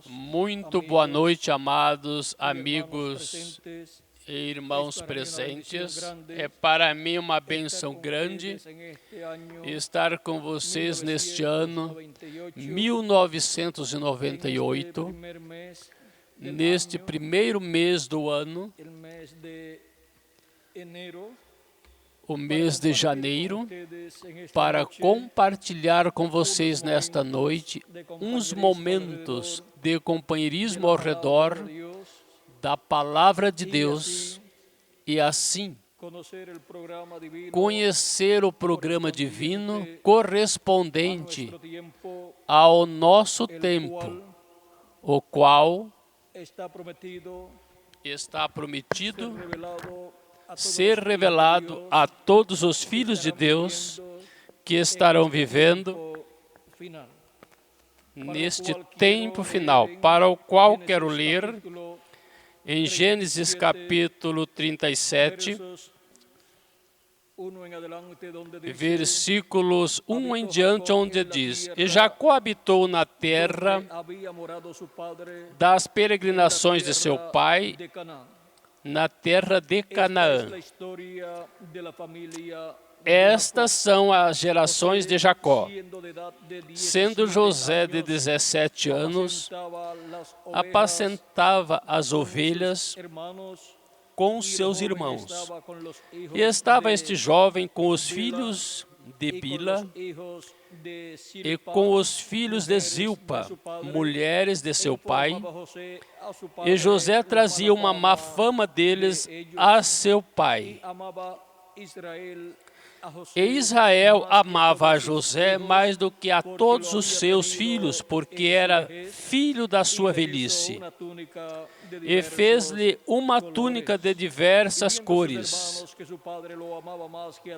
Muito boa noite, amados amigos e irmãos presentes. É para mim uma bênção grande estar com vocês neste ano 1998, neste primeiro mês do ano, o mês de janeiro, para compartilhar com vocês nesta noite uns momentos de companheirismo ao redor da Palavra de Deus e assim conhecer o programa divino correspondente ao nosso tempo, o qual está prometido ser revelado a todos os filhos de Deus que estarão vivendo neste tempo final, para o qual quero ler em Gênesis capítulo 37, versículos 1 em diante, onde diz: E Jacó habitou na terra das peregrinações de seu pai, na terra de Canaã. Estas são as gerações de Jacó. Sendo José de 17 anos, apacentava as ovelhas com seus irmãos. E estava este jovem com os filhos de Bila e com os filhos de Zilpa, mulheres de seu pai, e José trazia uma má fama deles a seu pai. E Israel amava a José mais do que a todos os seus filhos, porque era filho da sua velhice. E fez-lhe uma túnica de diversas cores.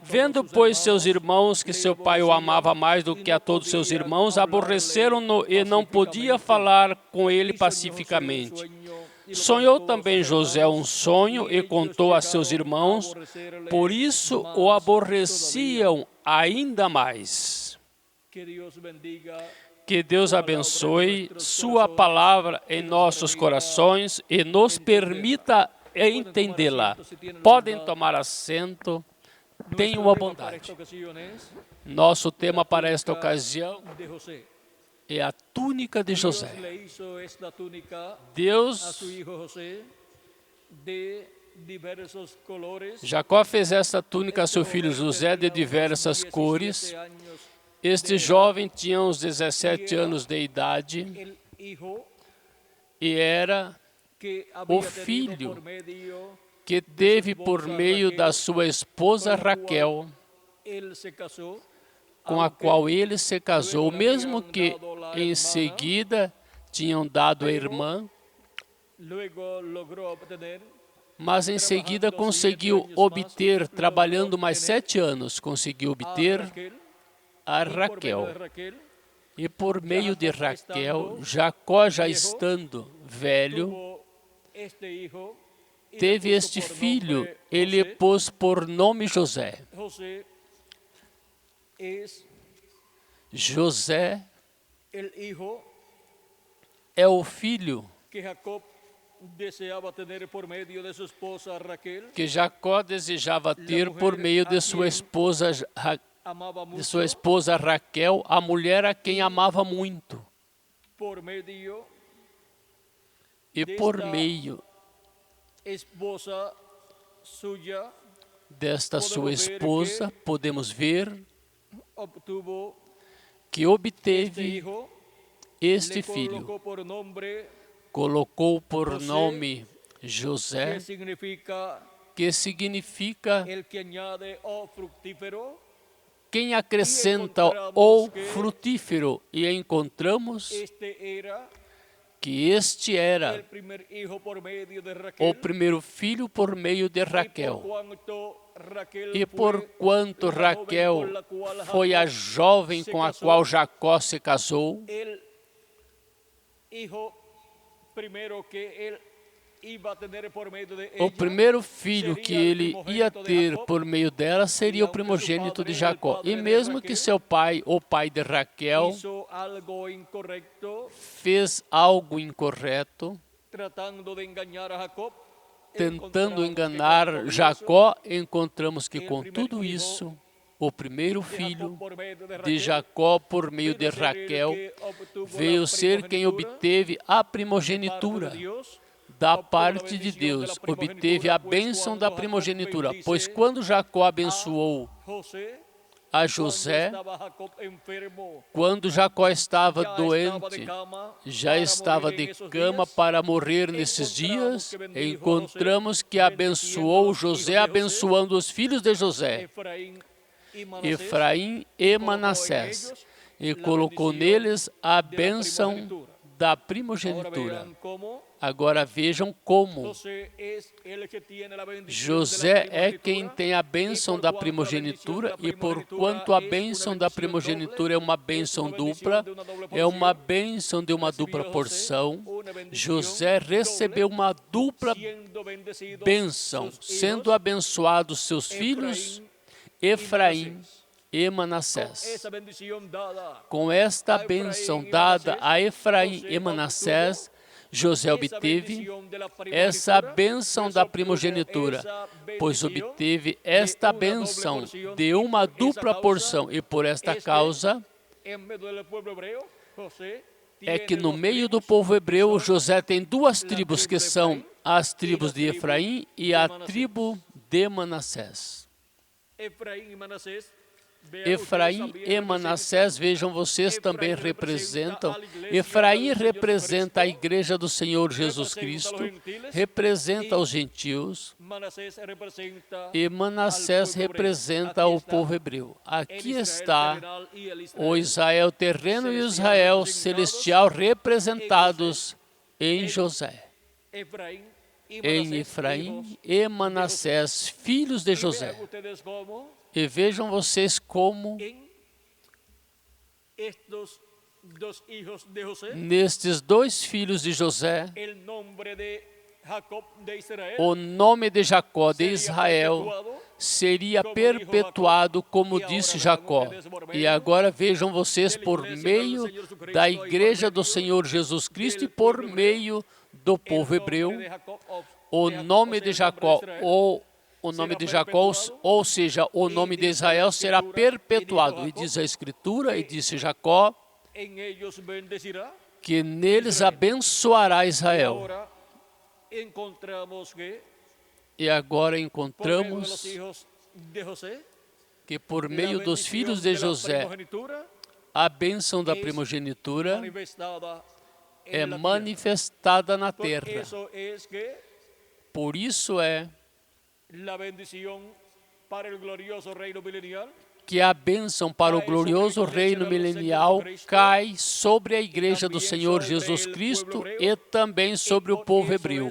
Vendo, pois, seus irmãos que seu pai o amava mais do que a todos seus irmãos, aborreceram-no e não podia falar com ele pacificamente. Sonhou também José um sonho e contou a seus irmãos, por isso o aborreciam ainda mais. Que Deus abençoe sua palavra em nossos corações e nos permita entendê-la. Podem tomar assento, tenham a bondade. Nosso tema para esta ocasião é a túnica de José. Jacó fez esta túnica a seu filho José de diversas cores. Este jovem tinha uns 17 anos de idade e era o filho que teve por meio da sua esposa Raquel, com a qual ele se casou, mesmo que em seguida tinham dado a irmã, mas em seguida conseguiu obter, trabalhando mais 7 anos, conseguiu obter a Raquel. E por meio de Raquel, Jacó, já estando velho, teve este filho, ele pôs por nome José. José é o filho que Jacó desejava ter por meio de sua esposa Raquel, a mulher a quem amava muito. E por meio desta sua esposa, podemos ver que obteve este filho, colocou por nome José, que significa quem acrescenta ou frutífero, e encontramos que este era o primeiro filho por meio de Raquel. E porquanto Raquel foi a jovem com a qual Jacó se casou, o primeiro filho que ele ia ter por meio dela seria o primogênito de Jacó. E mesmo que seu pai, o pai de Raquel, fez algo incorreto, tentando enganar Jacó, encontramos que com tudo isso, o primeiro filho de Jacó, por meio de Raquel, veio ser quem obteve a primogenitura da parte de Deus, obteve a bênção da primogenitura, pois quando Jacó abençoou a José, quando Jacó estava doente, já estava de cama para morrer nesses dias, encontramos que abençoou José, abençoando os filhos de José, Efraim e Manassés, e colocou neles a bênção da primogenitura. Agora vejam como José é quem tem a bênção da primogenitura, e porquanto a bênção da primogenitura é uma bênção dupla, é uma bênção de uma dupla porção, José recebeu uma dupla bênção, sendo abençoados seus filhos, Efraim e Manassés. Com esta bênção dada a Efraim e Manassés, José obteve essa bênção da primogenitura, pois obteve esta bênção de uma dupla porção, e por esta causa é que no meio do povo hebreu, José tem duas tribos, que são as tribos de Efraim e a tribo de Manassés. Efraim e Manassés, vejam vocês, também representam. Efraim representa a igreja do Senhor Jesus Cristo, representa os gentios, e Manassés representa o povo hebreu. Aqui está o Israel terreno e o Israel celestial representados em José, em Efraim e Manassés, filhos de José. E vejam vocês como nestes dois filhos de José, o nome de Jacó de Israel seria perpetuado, como disse Jacó. E agora vejam vocês, por meio da igreja do Senhor Jesus Cristo e por meio do povo hebreu, o nome de Jacó, ou seja, o nome de Israel será perpetuado. E diz a Escritura, e disse Jacó, que neles abençoará Israel. E agora encontramos que por meio dos filhos de José, a bênção da primogenitura é manifestada na terra. Por isso é que a bênção para o glorioso reino milenial cai sobre a igreja do Senhor Jesus Cristo e também sobre o povo hebreu.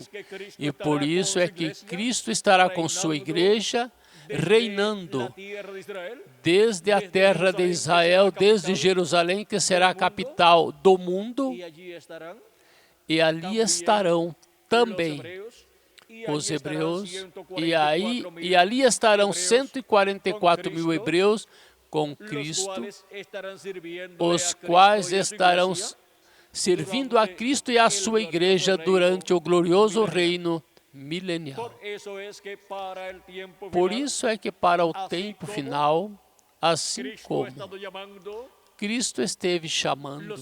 E por isso é que Cristo estará com sua igreja, reinando desde a terra de Israel, desde Jerusalém, que será a capital do mundo, e ali estarão também os hebreus, e ali estarão 144 mil hebreus com Cristo, os quais estarão servindo a Cristo e a sua igreja durante o glorioso reino milenial. Por isso é que para o tempo final, assim como Cristo esteve chamando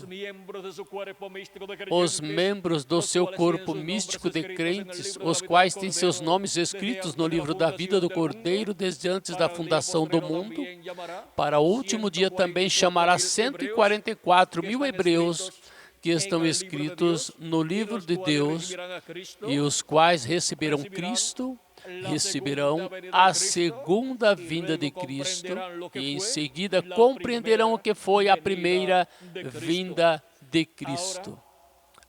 os membros do seu corpo místico de crentes, os quais têm seus nomes escritos no livro da vida do Cordeiro desde antes da fundação do mundo, para o último dia também chamará 144 mil hebreus que estão escritos no livro de Deus, e os quais receberão Cristo, receberão a segunda vinda de Cristo, e em seguida compreenderão o que foi a primeira vinda de Cristo.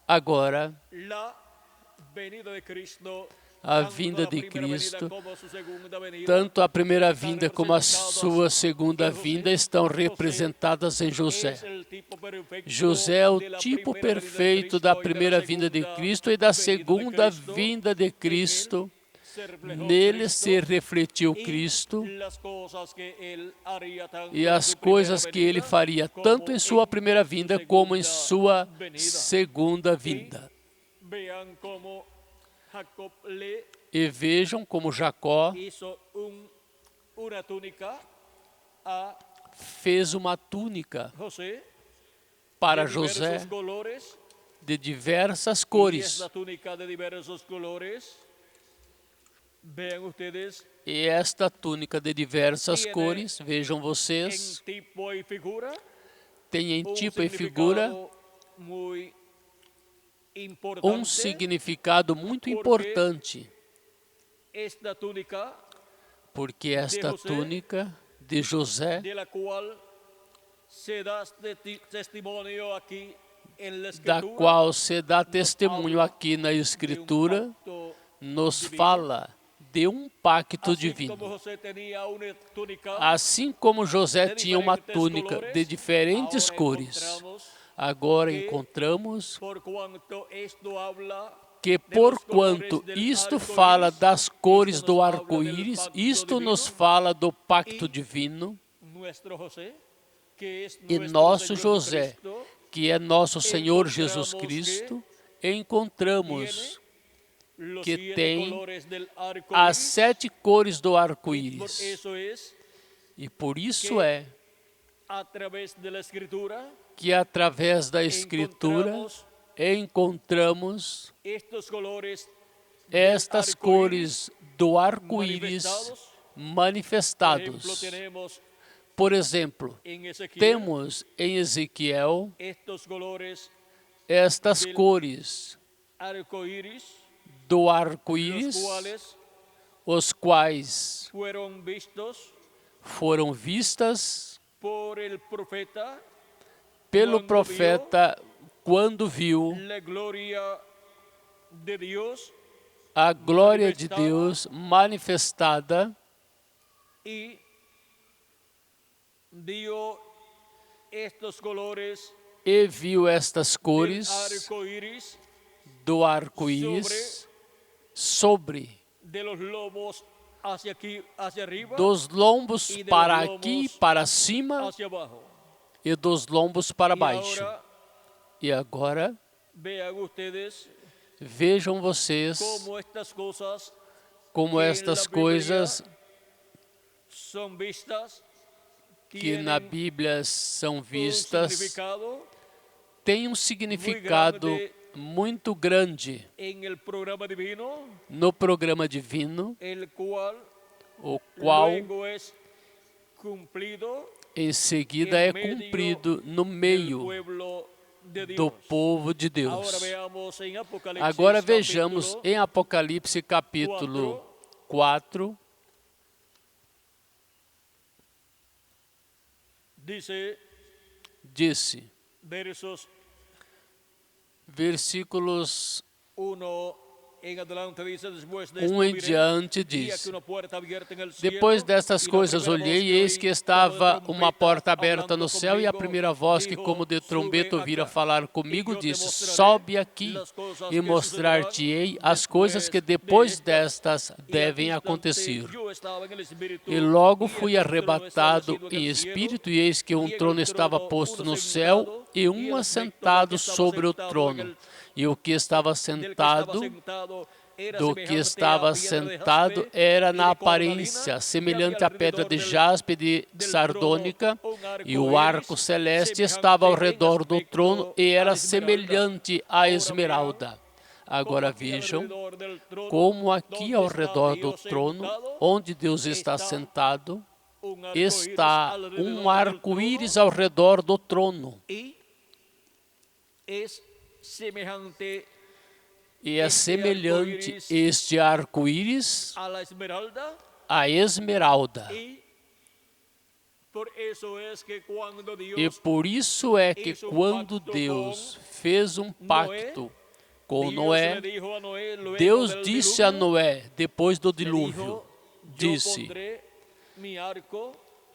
Agora, a vinda de Cristo, tanto a primeira vinda como a sua segunda vinda estão representadas em José. José é o tipo perfeito da primeira vinda de Cristo e da segunda vinda de Cristo. Nele se refletiu Cristo e as coisas que ele faria, tanto em sua primeira vinda como em sua segunda vinda. E vejam como Jacó fez uma túnica para José de diversas cores. E esta túnica de diversas cores, vejam vocês, tem em tipo e figura um significado muito importante, porque esta túnica de José, da qual se dá testemunho aqui na Escritura, nos fala de um pacto divino. Assim como José tinha uma túnica de diferentes cores, agora encontramos que porquanto isto fala das cores do arco-íris, isto nos fala do pacto divino, e nosso José, que é nosso Senhor Jesus Cristo, encontramos que tem as 7 cores do arco-íris. E por isso é que através da Escritura encontramos estas cores do arco-íris manifestados. Por exemplo, temos em Ezequiel estas cores do arco-íris, os quais foram vistas pelo profeta quando viu a glória de Deus manifestada e viu estas cores do arco-íris sobre dos lombos para aqui, para cima, e dos lombos para baixo. E agora, vejam vocês como estas coisas que na Bíblia são vistas têm um significado muito grande no programa divino, o qual em seguida é cumprido no meio do povo de Deus. Agora vejamos em Apocalipse capítulo 4, disse, versículos 1 em diante diz: depois destas coisas olhei, e eis que estava uma porta aberta no céu, e a primeira voz que como de trombeta ouvira falar comigo disse: sobe aqui e mostrar-te-ei as coisas que depois destas devem acontecer. E logo fui arrebatado em espírito, e eis que um trono estava posto no céu, e um assentado sobre o trono. E o que estava sentado, era na aparência semelhante à pedra de jaspe de sardônica, e o arco celeste estava ao redor do trono e era semelhante à esmeralda. Agora vejam como aqui ao redor do trono, onde Deus está sentado, está um arco-íris ao redor do trono. E é semelhante este arco-íris à esmeralda. E por isso é que quando Deus fez um pacto com Noé, Deus disse a Noé, depois do dilúvio, disse: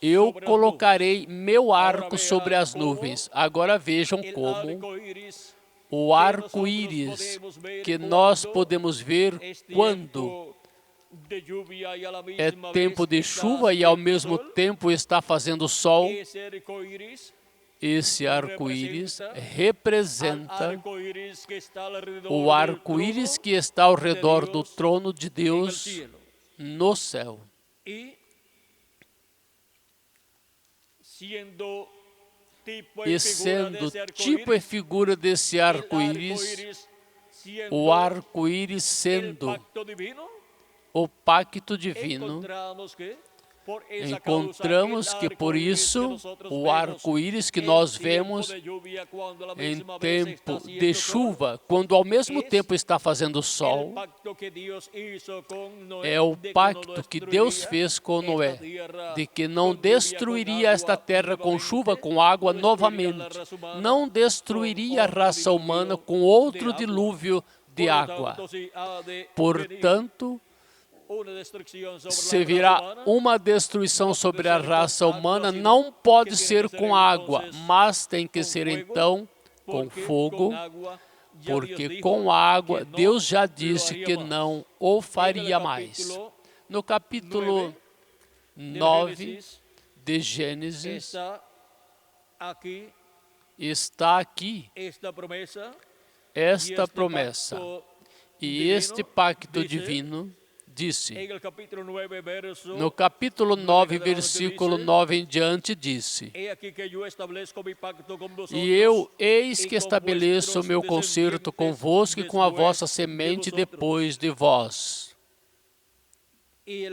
eu colocarei meu arco sobre as nuvens. Agora vejam como o arco-íris que nós podemos ver quando é tempo de chuva e ao mesmo tempo está fazendo sol. Esse arco-íris representa o arco-íris que está ao redor do trono de Deus no céu. E sendo tipo e figura desse arco-íris, o arco-íris sendo o pacto divino, encontramos que por isso o arco-íris que nós vemos em tempo de chuva, quando ao mesmo tempo está fazendo sol, é o pacto que Deus fez com Noé, de que não destruiria esta terra com chuva, com água novamente, não destruiria a raça humana com outro dilúvio de água. Portanto, se virá uma destruição sobre a raça humana, não pode ser com água, mas tem que ser então com fogo, porque com água Deus já disse que não o faria mais. No capítulo 9 de Gênesis, está aqui esta promessa, e este pacto divino disse, no capítulo 9, versículo 9 em diante, disse: e eu, eis que estabeleço o meu concerto convosco e com a vossa semente depois de vós. E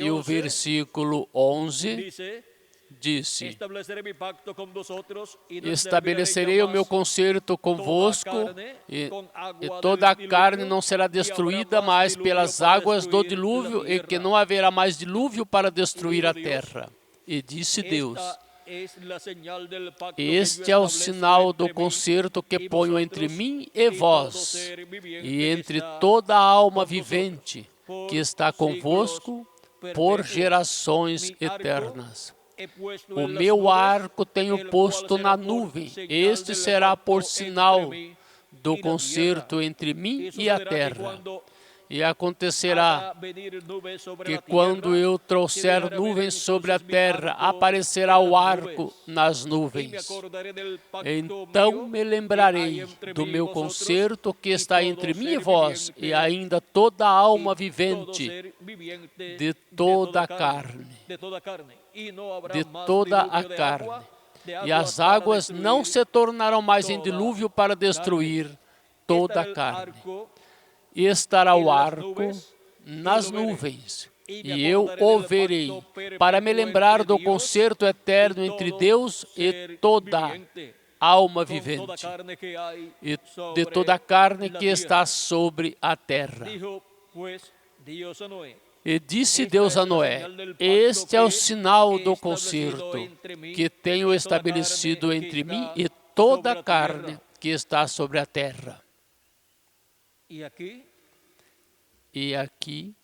o versículo 11 disse: estabelecerei o meu concerto convosco e toda a carne não será destruída mais pelas águas do dilúvio, e que não haverá mais dilúvio para destruir a terra. E disse Deus: este é o sinal do concerto que ponho entre mim e vós, e entre toda a alma vivente que está convosco por gerações eternas. O meu arco tenho posto na nuvem. Este será por sinal do concerto entre mim e a terra. E acontecerá que quando eu trouxer nuvens sobre a terra, aparecerá o arco nas nuvens. Então me lembrarei do meu concerto que está entre mim e vós, e ainda toda a alma vivente de toda a carne. De toda a carne. E as águas não se tornarão mais em dilúvio para destruir toda a carne. E estará o arco nas nuvens, e eu o verei, para me lembrar do concerto eterno entre Deus e toda alma vivente, e de toda a carne que está sobre a terra. E disse Deus a Noé: este é o sinal do concerto que tenho estabelecido entre mim e toda a carne que está sobre a terra. E aqui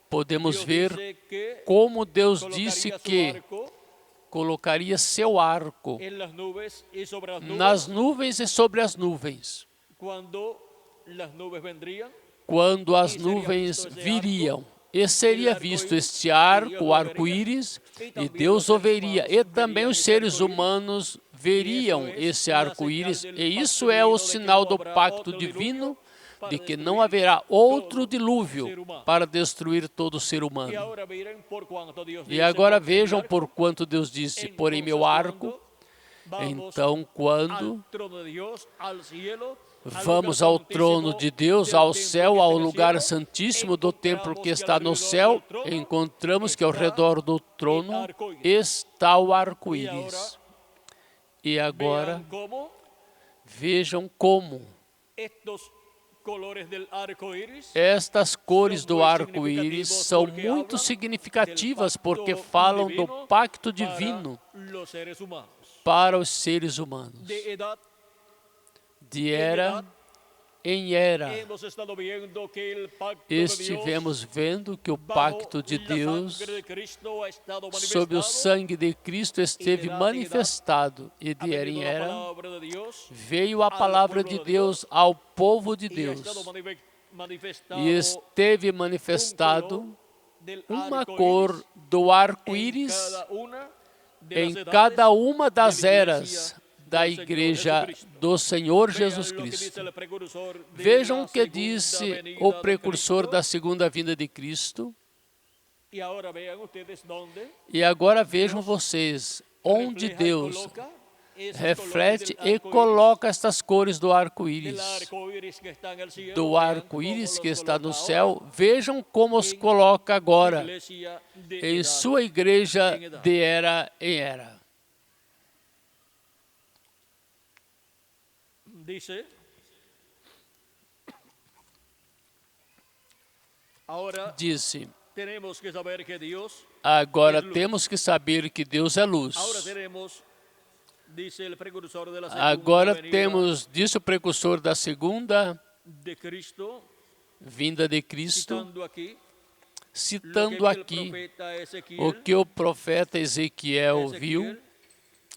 podemos ver como Deus disse que colocaria seu arco nas nuvens e sobre as nuvens. Quando as nuvens viriam, e seria visto este arco, o arco-íris, e Deus o veria, e também os seres humanos veriam esse arco-íris, e isso é o sinal do pacto divino, de que não haverá outro dilúvio para destruir todo ser humano. E agora vejam por quanto Deus disse: porém meu arco. Então, quando vamos ao trono de Deus, ao céu, ao lugar santíssimo do templo que está no céu, encontramos que ao redor do trono está o arco-íris. E agora, vejam como estas cores do arco-íris são muito significativas, porque falam do pacto divino para os seres humanos. De era em era, estivemos vendo que o pacto de Deus sob o sangue de Cristo esteve manifestado, e de era em era veio a palavra de Deus ao povo de Deus, e esteve manifestado uma cor do arco-íris em cada uma das eras da Igreja do Senhor Jesus Cristo. Vejam o que disse o precursor da segunda vinda de Cristo. E agora vejam vocês onde Deus reflete e coloca estas cores do arco-íris. Do arco-íris que está no céu, vejam como os coloca agora em sua igreja de era em era. Disse, agora temos que saber que Deus é luz. Agora temos, disse o precursor da segunda vinda de Cristo, citando aqui o que o profeta Ezequiel viu.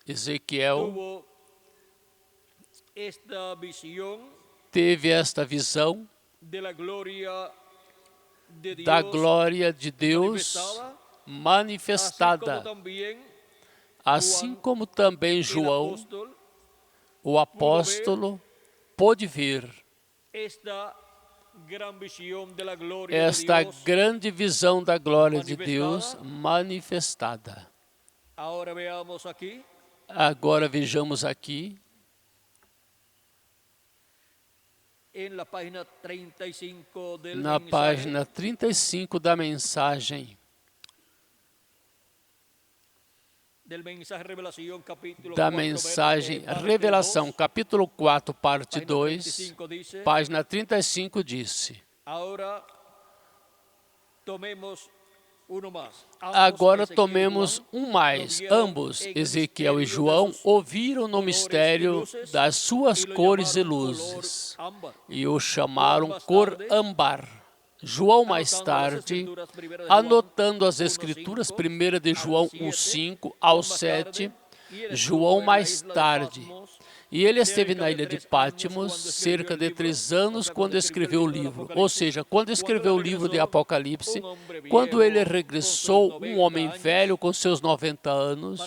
Ezequiel teve esta visão da glória de Deus manifestada, assim como também João, o apóstolo, pôde ver esta grande visão da glória de Deus manifestada. Agora vejamos aqui, na página 35 da mensagem, Revelação, capítulo 4, parte 2, página 35, disse: agora tomemos um mais. Ambos, Ezequiel e João, ouviram no mistério das suas cores e luzes, e o chamaram cor âmbar. João mais tarde, anotando as escrituras, 1 de João 1:5 ao 7, João mais tarde, e ele esteve na ilha de Pátimos cerca de 3 anos quando escreveu o livro. Ou seja, quando escreveu o livro de Apocalipse, quando ele regressou, um homem velho com seus 90 anos,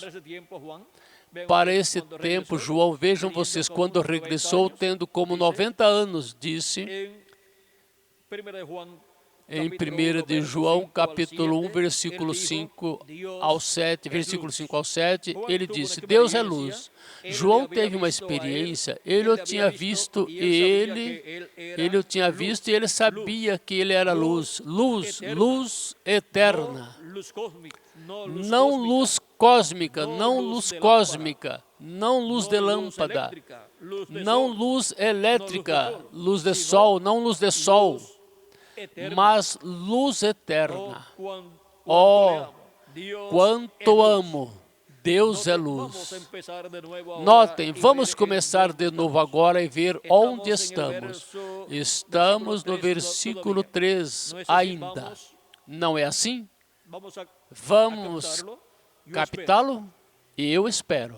para esse tempo, João, vejam vocês, quando regressou, tendo como 90 anos, disse, em 1 de João, capítulo 1, versículo 5 ao 7, ele disse, Deus é luz. João teve uma experiência, ele o tinha visto e ele sabia que ele era luz, luz eterna. Não luz cósmica, não luz de lâmpada, não luz elétrica, luz de sol, não luz de sol, mas luz eterna. Oh, quanto amo! Deus é luz. Notem, vamos começar de novo agora e ver onde estamos. Estamos no versículo 3 ainda. Não é assim? Vamos captá-lo? E eu espero.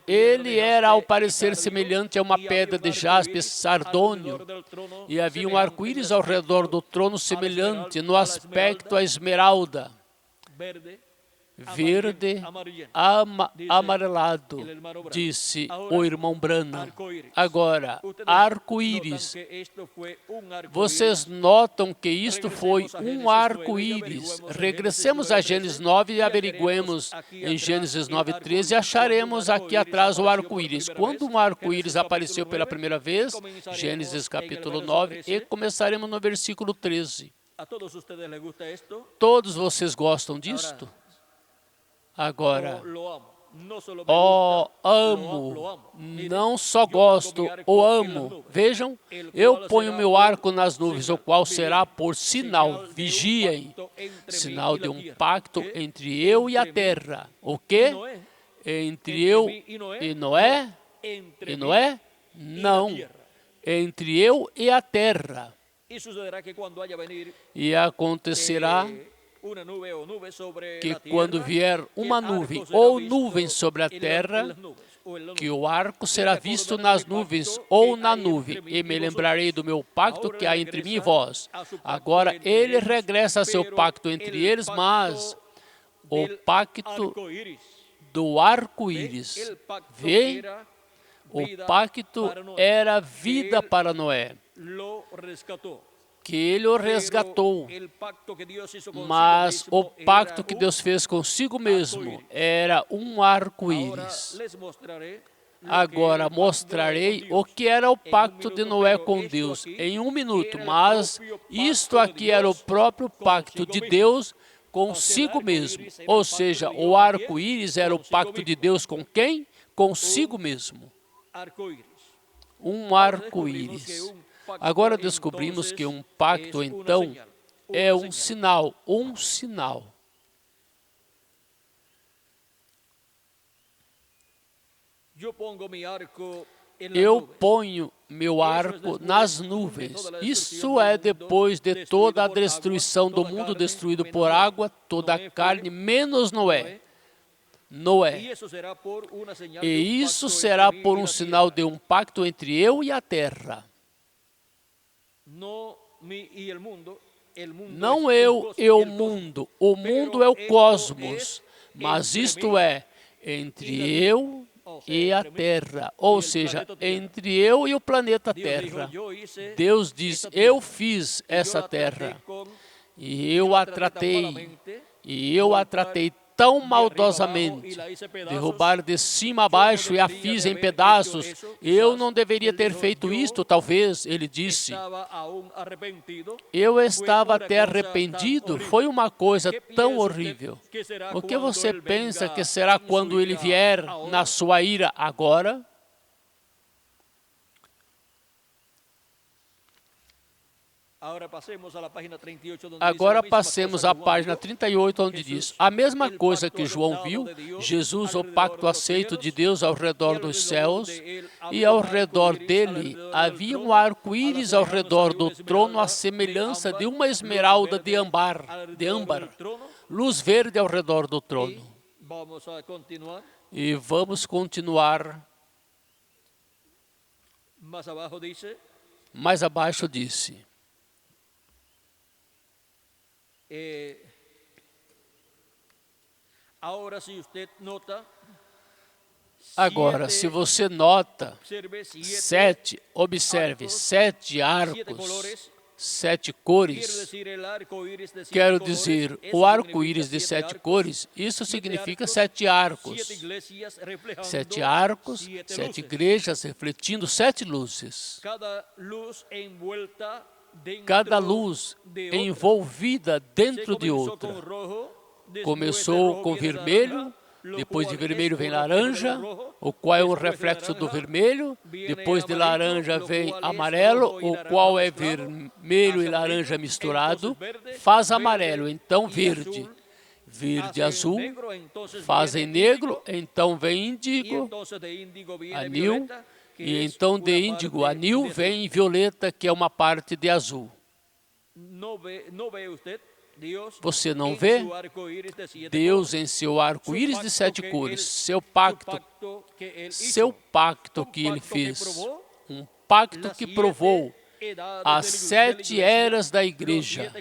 Ele era, ao parecer, semelhante a uma pedra de jaspe sardônio, e havia um arco-íris ao redor do trono semelhante, no aspecto a esmeralda, verde, amarelado, disse o irmão Branham. Agora, arco-íris. Vocês notam que isto foi um arco-íris. Regressemos a Gênesis 9 e averiguemos em Gênesis 9:13 e acharemos aqui atrás o arco-íris. Quando um arco-íris apareceu pela primeira vez, Gênesis capítulo 9, e começaremos no versículo 13. Todos vocês gostam disto? Agora, amo, não só gosto, o amo. Vejam, eu ponho meu arco nas nuvens, o qual será por sinal, vigiem, sinal de um pacto entre eu e a terra. O quê? entre eu e Noé? E Noé? Não. Entre eu e a terra. E acontecerá que quando vier uma nuvem ou nuvem sobre a terra, que o arco será visto nas nuvens ou na nuvem, e me lembrarei do meu pacto que há entre mim e vós. Agora ele regressa a seu pacto entre eles, mas o pacto do arco-íris. Vê? O pacto era vida para Noé, que ele o resgatou, mas o pacto que Deus fez consigo mesmo era um arco-íris. Agora mostrarei o que era o pacto de Noé com Deus em um minuto, mas isto aqui era o próprio pacto de Deus consigo mesmo. Ou seja, o arco-íris era o pacto de Deus com quem? Consigo mesmo. Um arco-íris. Agora descobrimos que um pacto, então, é um sinal, Eu ponho meu arco nas nuvens. Isso é depois de toda a destruição do mundo destruído por água, toda a carne, menos Noé. E isso será por um sinal de um pacto entre eu e a terra. Não eu e o mundo é o cosmos, mas isto é, entre eu e a terra, ou seja, entre eu e o planeta Terra. Deus diz, eu fiz essa terra, e eu a tratei tão maldosamente, derrubar de cima a baixo e a fiz em pedaços. Eu não deveria ter feito isto, talvez, ele disse. Eu estava até arrependido, foi uma coisa tão horrível. O que você pensa que será quando ele vier na sua ira agora? Agora passemos à página 38, onde diz, a mesma coisa que João viu, Jesus, o pacto aceito de Deus ao redor dos céus, e ao redor dele havia um arco-íris ao redor do trono, à semelhança de uma esmeralda de âmbar, luz verde ao redor do trono. E vamos continuar. Mais abaixo disse, agora, se você nota, observe, 7 arcos, 7 cores, quero dizer, o arco-íris de 7 cores, isso significa 7 arcos. 7 arcos, 7 igrejas refletindo 7 luzes. Cada luz envolvida dentro de outra. Começou com vermelho, depois de vermelho vem laranja, o qual é um reflexo do vermelho, depois de laranja vem amarelo, o qual é vermelho e laranja misturado, faz amarelo, então verde. Verde e azul, fazem negro, então vem índigo, anil, e então de índigo, anil, vem violeta, que é uma parte de azul. Você não vê? Deus em seu arco-íris de 7 cores, seu pacto que ele fez, um pacto que provou as 7 eras da igreja,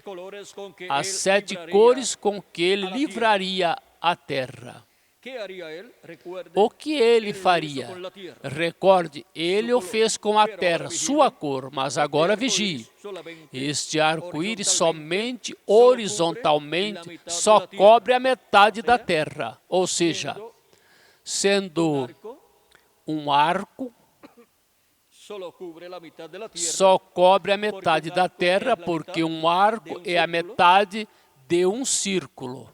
as 7 cores com que ele livraria a terra. O que ele faria? Recorde, ele o fez com a terra, sua cor, mas agora vigie. Este arco-íris somente horizontalmente só cobre a metade da terra, ou seja, sendo um arco, só cobre a metade da terra, porque um arco é a metade de um círculo.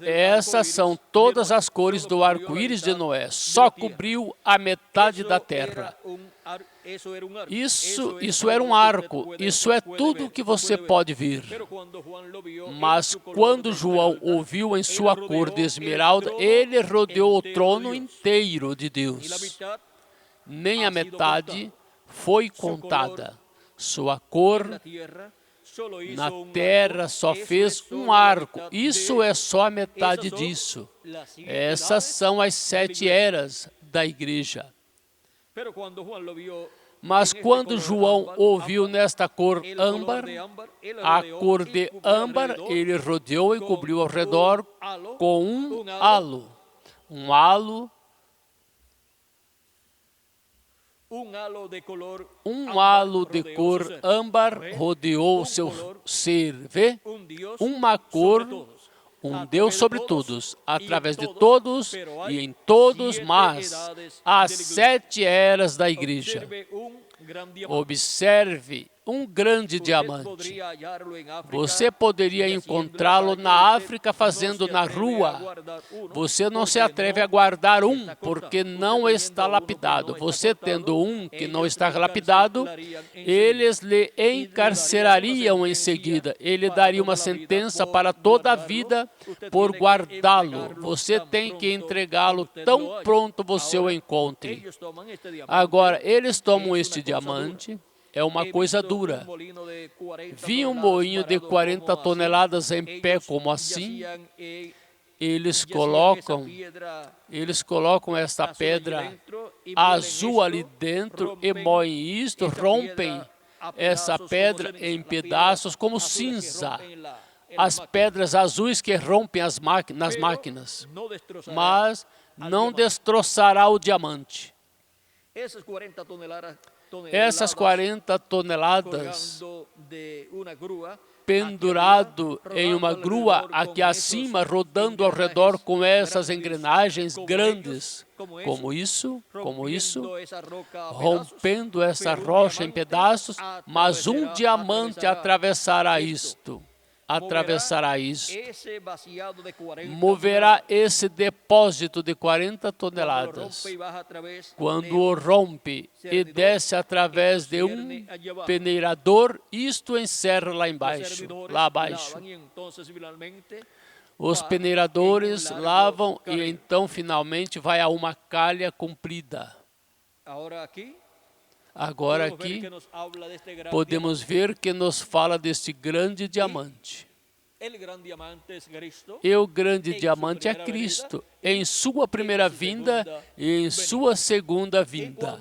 Essas são todas as cores do arco-íris de Noé. Só cobriu a metade da terra. Isso era um arco. Isso é tudo o que você pode ver. Mas quando João ouviu em sua cor de esmeralda, ele rodeou o trono inteiro de Deus. Nem a metade foi contada. Sua cor na terra só fez um arco. Isso é só a metade disso. Essas são as 7 eras da igreja. Mas quando João ouviu nesta cor âmbar, a cor de âmbar, ele rodeou e cobriu ao redor com um halo. Um halo de cor âmbar rodeou seu ser. Vê? Uma cor, um Deus sobre todos, através de todos e em todos, mas as 7 eras da igreja. Observe um grande diamante. Você poderia encontrá-lo na África fazendo na rua. Você não se atreve a guardar um, porque não está lapidado. Você tendo um que não está lapidado, eles lhe encarcerariam em seguida. Ele daria uma sentença para toda a vida por guardá-lo. Você tem que entregá-lo tão pronto você o encontre. Agora, eles tomam este diamante. É uma coisa dura. Vi um moinho de 40 toneladas em pé como assim. Eles colocam esta pedra azul ali dentro e moem isto, rompem essa pedra em pedaços como cinza. As pedras azuis que rompem nas máquinas. Mas não destroçará o diamante. Essas 40 toneladas pendurado em uma grua aqui acima, rodando ao redor com essas engrenagens grandes, como isso, rompendo essa rocha em pedaços, mas um diamante atravessará isto. Moverá esse depósito de 40 toneladas. Quando o rompe e desce através de um peneirador, isto encerra lá abaixo. Os peneiradores lavam e então finalmente vai a uma calha comprida. Agora aqui, podemos ver que nos fala deste grande diamante. E o grande diamante é Cristo, em sua primeira vinda e em sua segunda vinda.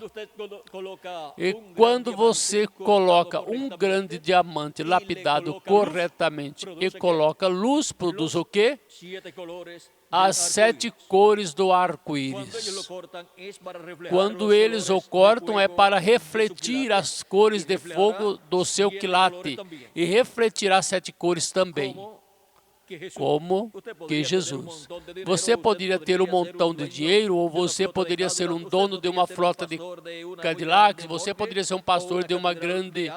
E quando você coloca um grande diamante lapidado corretamente e coloca luz, produz o quê? As 7 cores do arco-íris. Quando eles o cortam, é para refletir as cores de fogo do seu quilate e refletirá as 7 cores também. Como que Jesus. Você poderia ter um montão de dinheiro, ou você poderia ser um dono de uma frota de Cadillacs, você poderia ser um pastor de uma grande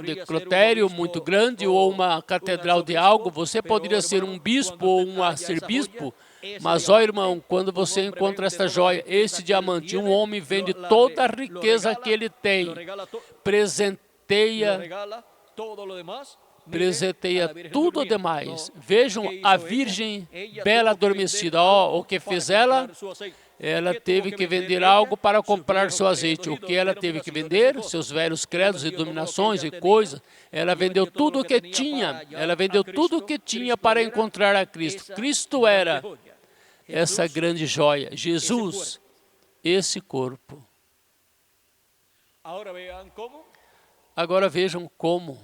necrotério muito grande ou uma catedral de algo, você poderia ser um bispo ou um arcebispo, mas ó irmão, quando você encontra esta joia, este diamante, um homem vende toda a riqueza que ele tem, presenteia tudo demais. Vejam a Virgem bela adormecida, ó, o que fez ela? Ela teve que vender algo para comprar seu azeite. O que ela teve que vender? Seus velhos credos e dominações e coisas. Ela vendeu tudo o que tinha. Ela vendeu tudo o que tinha para encontrar a Cristo. Cristo era essa grande joia. Jesus, esse corpo. Agora vejam como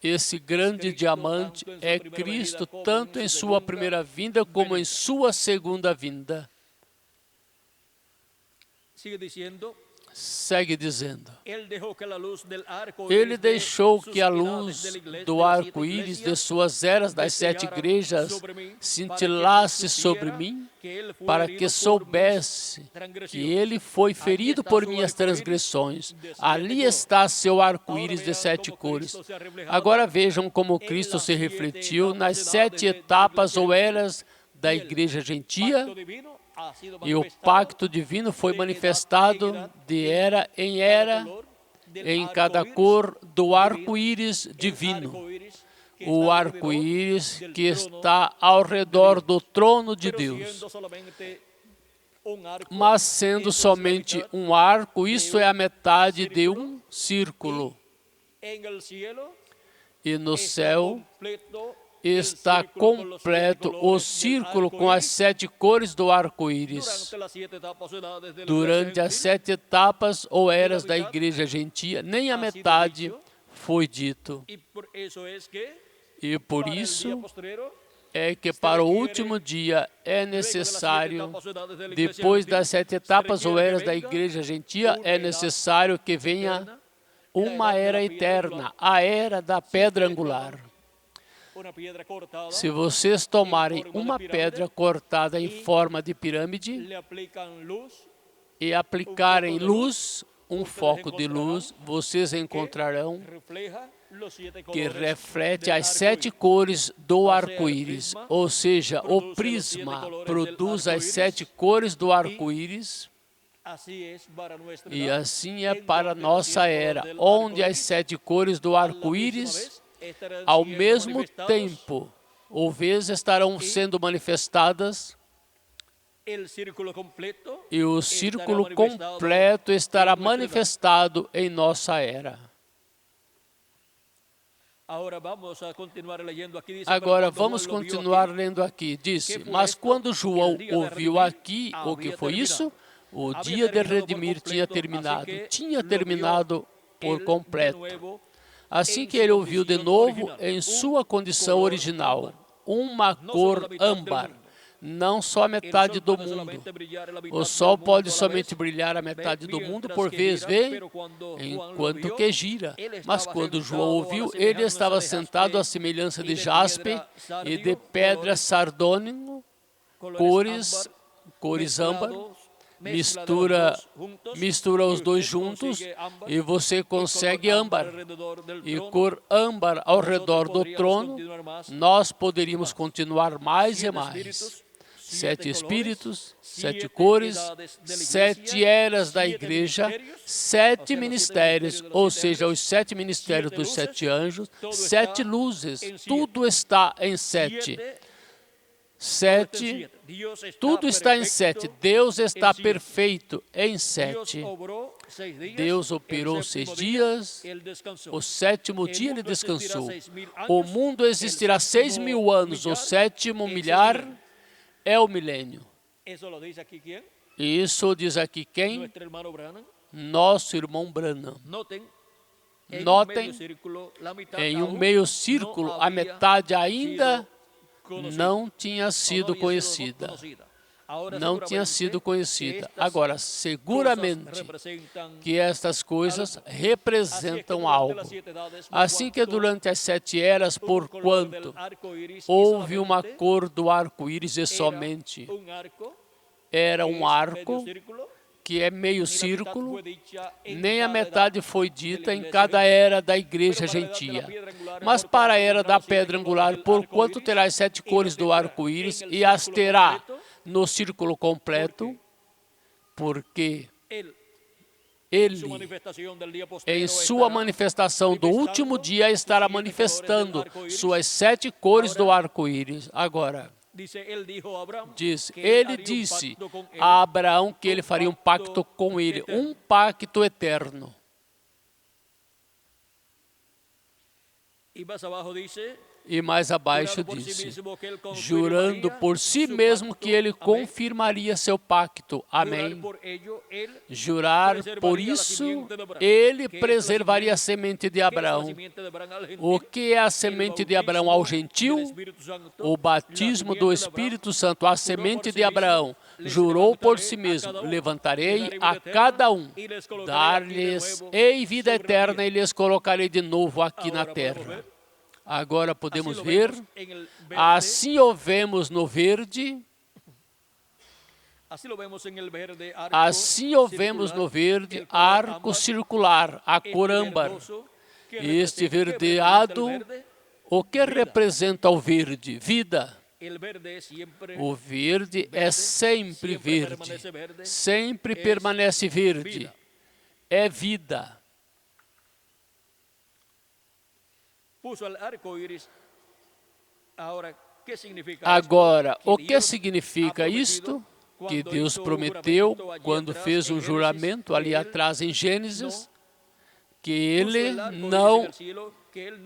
esse grande diamante é Cristo, tanto em sua primeira vinda como em sua segunda vinda. segue dizendo: Ele deixou que a luz do arco-íris de suas eras das 7 igrejas cintilasse sobre mim, para que soubesse que ele foi ferido por minhas transgressões. Ali está seu arco-íris de 7 cores. Agora vejam como Cristo se refletiu nas 7 etapas ou eras da igreja gentia, e o pacto divino foi manifestado de era, em cada cor do arco-íris divino. O arco-íris que está ao redor do trono de Deus. Mas sendo somente um arco, isso é a metade de um círculo. E no céu está completo o círculo com as 7 cores do arco-íris. Durante as 7 etapas ou eras da igreja gentia, nem a metade foi dito. E por isso é que para o último dia é necessário, depois das 7 etapas ou eras da igreja gentia, é necessário que venha uma era eterna, a era da pedra angular. Se vocês tomarem uma pedra cortada em forma de pirâmide e aplicarem luz, um foco de luz, vocês encontrarão que reflete as 7 cores do arco-íris. Ou seja, o prisma produz as 7 cores do arco-íris. E assim é para a nossa era, onde as 7 cores do arco-íris ao mesmo tempo, ou vezes estarão sendo manifestadas, e o círculo completo estará manifestado em nossa era. Agora vamos continuar lendo aqui. Disse: mas quando João ouviu aqui, o que foi isso? O dia de redimir tinha terminado por completo. Assim que ele ouviu de novo, em sua condição original, uma cor âmbar, não só a metade do mundo. O sol pode somente brilhar a metade do mundo por vez, vê, enquanto que gira. Mas quando João ouviu, ele estava sentado à semelhança de jaspe e de pedra sardônico, cores âmbar. Mistura os dois juntos e você consegue âmbar. E cor âmbar ao redor do trono, nós poderíamos continuar mais e mais. 7 espíritos, 7 cores, 7 eras da igreja, 7 ministérios, ou seja, os 7 ministérios dos 7 anjos, 7 luzes, tudo está em 7. 7, tudo está em 7. Deus está perfeito em 7. Deus operou 6 dias, o 7º dia ele descansou. O mundo existirá 6.000 anos, o 7º milhar é o milênio. E isso diz aqui quem? Nosso irmão Branham. Notem, em um meio círculo, a metade ainda não tinha sido conhecida. Não tinha sido conhecida. Agora, seguramente que estas coisas representam algo. Assim que durante as 7 eras, porquanto houve uma cor do arco-íris e somente era um arco, que é meio círculo, nem a metade foi dita em cada era da igreja gentia. Mas para a era da pedra angular, porquanto terá as 7 cores do arco-íris e as terá no círculo completo, porque ele, em sua manifestação do último dia, estará manifestando suas 7 cores do arco-íris. Agora, ele disse a Abraão que ele faria um pacto com ele, um pacto eterno. E mais abaixo disse, jurando por si mesmo que ele confirmaria seu pacto. Amém. Jurar por isso, ele preservaria a semente de Abraão. O que é a semente de Abraão ao gentil? O batismo do Espírito Santo. A semente de Abraão jurou por si mesmo, levantarei a cada um, dar-lhes vida eterna e lhes colocarei de novo aqui na terra. Agora podemos ver, assim o vemos no verde, assim o vemos no verde, arco circular, a cor âmbar. Este verdeado, o que representa o verde? Vida. O verde é sempre verde, sempre permanece verde, é vida. Agora, o que significa isto? Que Deus prometeu, quando fez um juramento ali atrás em Gênesis, que Ele não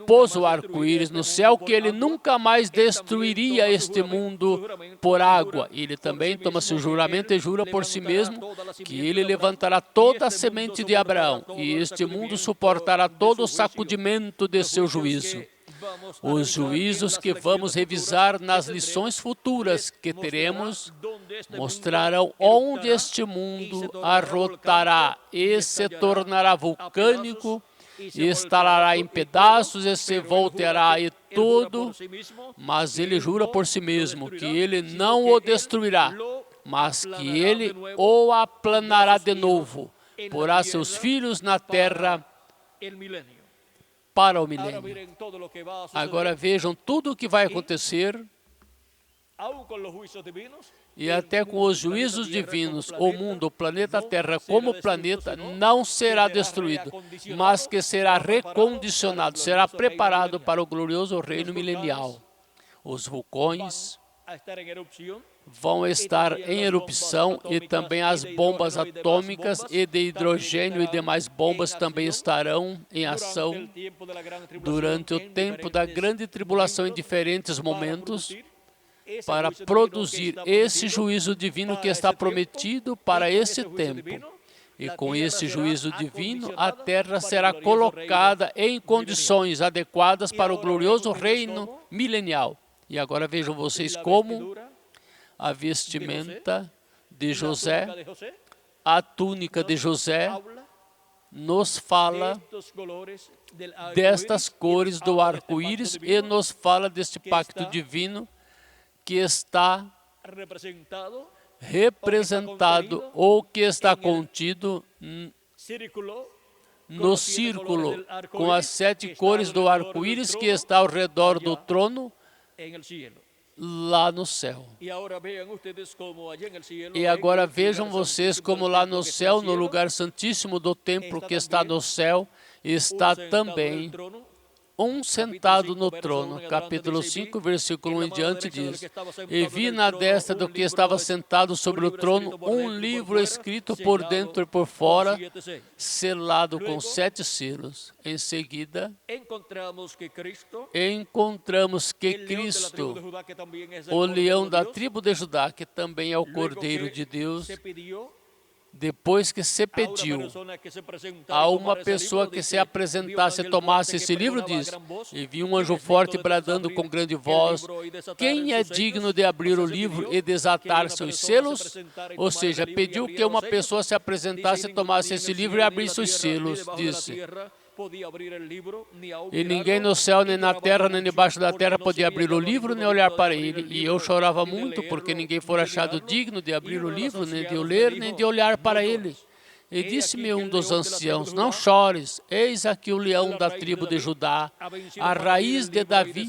pôs o arco-íris no céu, que Ele nunca mais destruiria este mundo por água. Ele também toma seu juramento e jura por si mesmo que Ele levantará toda a semente de Abraão e este mundo suportará todo o sacudimento de seu juízo. Os juízos que vamos revisar nas lições futuras que teremos mostrarão onde este mundo arrotará e se tornará vulcânico, e estalará em pedaços e se voltará e tudo, mas ele jura por si mesmo que ele não o destruirá, mas que ele o aplanará de novo, porá seus filhos na terra para o milênio. Agora vejam tudo o que vai acontecer, e até com os juízos divinos, o mundo, o planeta Terra como planeta, não será destruído, mas que será recondicionado, será preparado para o glorioso reino milenial. Os vulcões vão estar em erupção e também as bombas atômicas e de hidrogênio e demais bombas também estarão em ação durante o tempo da grande tribulação em diferentes momentos, para produzir esse juízo divino que está prometido para esse tempo. E com esse juízo divino, a terra será colocada em condições adequadas para o glorioso reino milenial. E agora vejam vocês como a vestimenta de José, a túnica de José, nos fala destas cores do arco-íris e nos fala deste pacto divino que está representado ou que está contido no círculo com as 7 cores do arco-íris que está ao redor do trono lá no céu. E agora vejam vocês como lá no céu, no lugar santíssimo do templo que está no céu, está também um sentado no trono. Capítulo 5, versículo 1 em diante diz: E vi na destra do que estava sentado sobre o trono um livro escrito por dentro e por fora, selado com 7 selos. Em seguida, encontramos que Cristo, o leão da tribo de Judá, que também é o Cordeiro de Deus, depois que se pediu a uma pessoa que se apresentasse e tomasse esse livro, diz: E vi um anjo forte bradando com grande voz: Quem é digno de abrir o livro e desatar seus selos? Ou seja, pediu que uma pessoa se apresentasse e tomasse esse livro e abrisse os selos, disse. E ninguém no céu, nem na terra, nem debaixo da terra podia abrir o livro, nem olhar para ele. E eu chorava muito, porque ninguém fora achado digno de abrir o livro, nem de o ler, nem de olhar para ele. E disse-me um dos anciãos: Não chores, eis aqui o leão da tribo de Judá, a raiz de Davi,